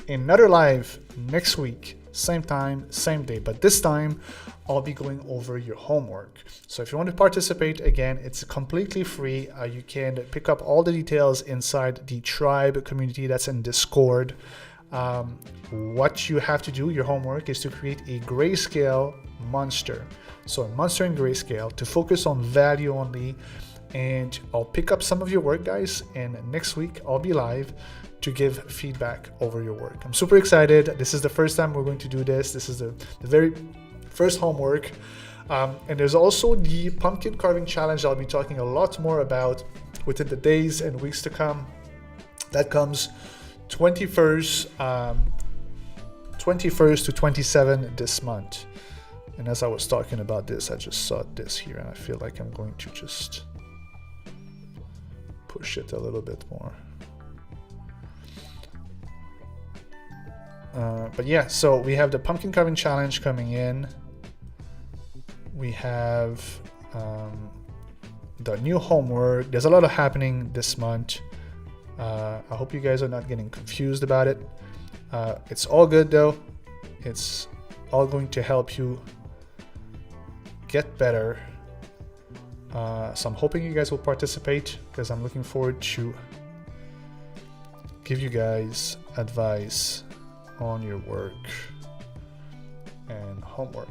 another live next week, same time, same day, but this time I'll be going over your homework. So if you want to participate, again, it's completely free. You can pick up all the details inside the tribe community that's in Discord. What you have to do, your homework, is to create a grayscale monster. So a monster in grayscale to focus on value only. And I'll pick up some of your work, guys, and next week I'll be live to give feedback over your work. I'm super excited. This is the first time we're going to do this. This is the very first homework. And there's also the pumpkin carving challenge I'll be talking a lot more about within the days and weeks to come. That comes 21st to 27 this month. And as I was talking about this, I just saw this here, and I feel like I'm going to just push it a little bit more. But yeah, so we have the pumpkin carving challenge coming in. We have the new homework. There's a lot of happening this month. I hope you guys are not getting confused about it. It's all good though. It's all going to help you get better. So I'm hoping you guys will participate, because I'm looking forward to give you guys advice on your work and homework.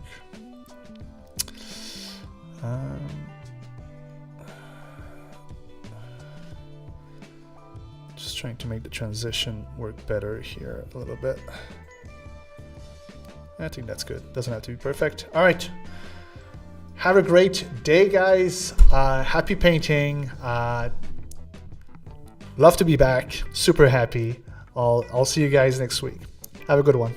Just trying to make the transition work better here a little bit. I think that's good. Doesn't have to be perfect. All right. Have a great day, guys. Happy painting. Love to be back. Super happy. I'll see you guys next week. Have a good one.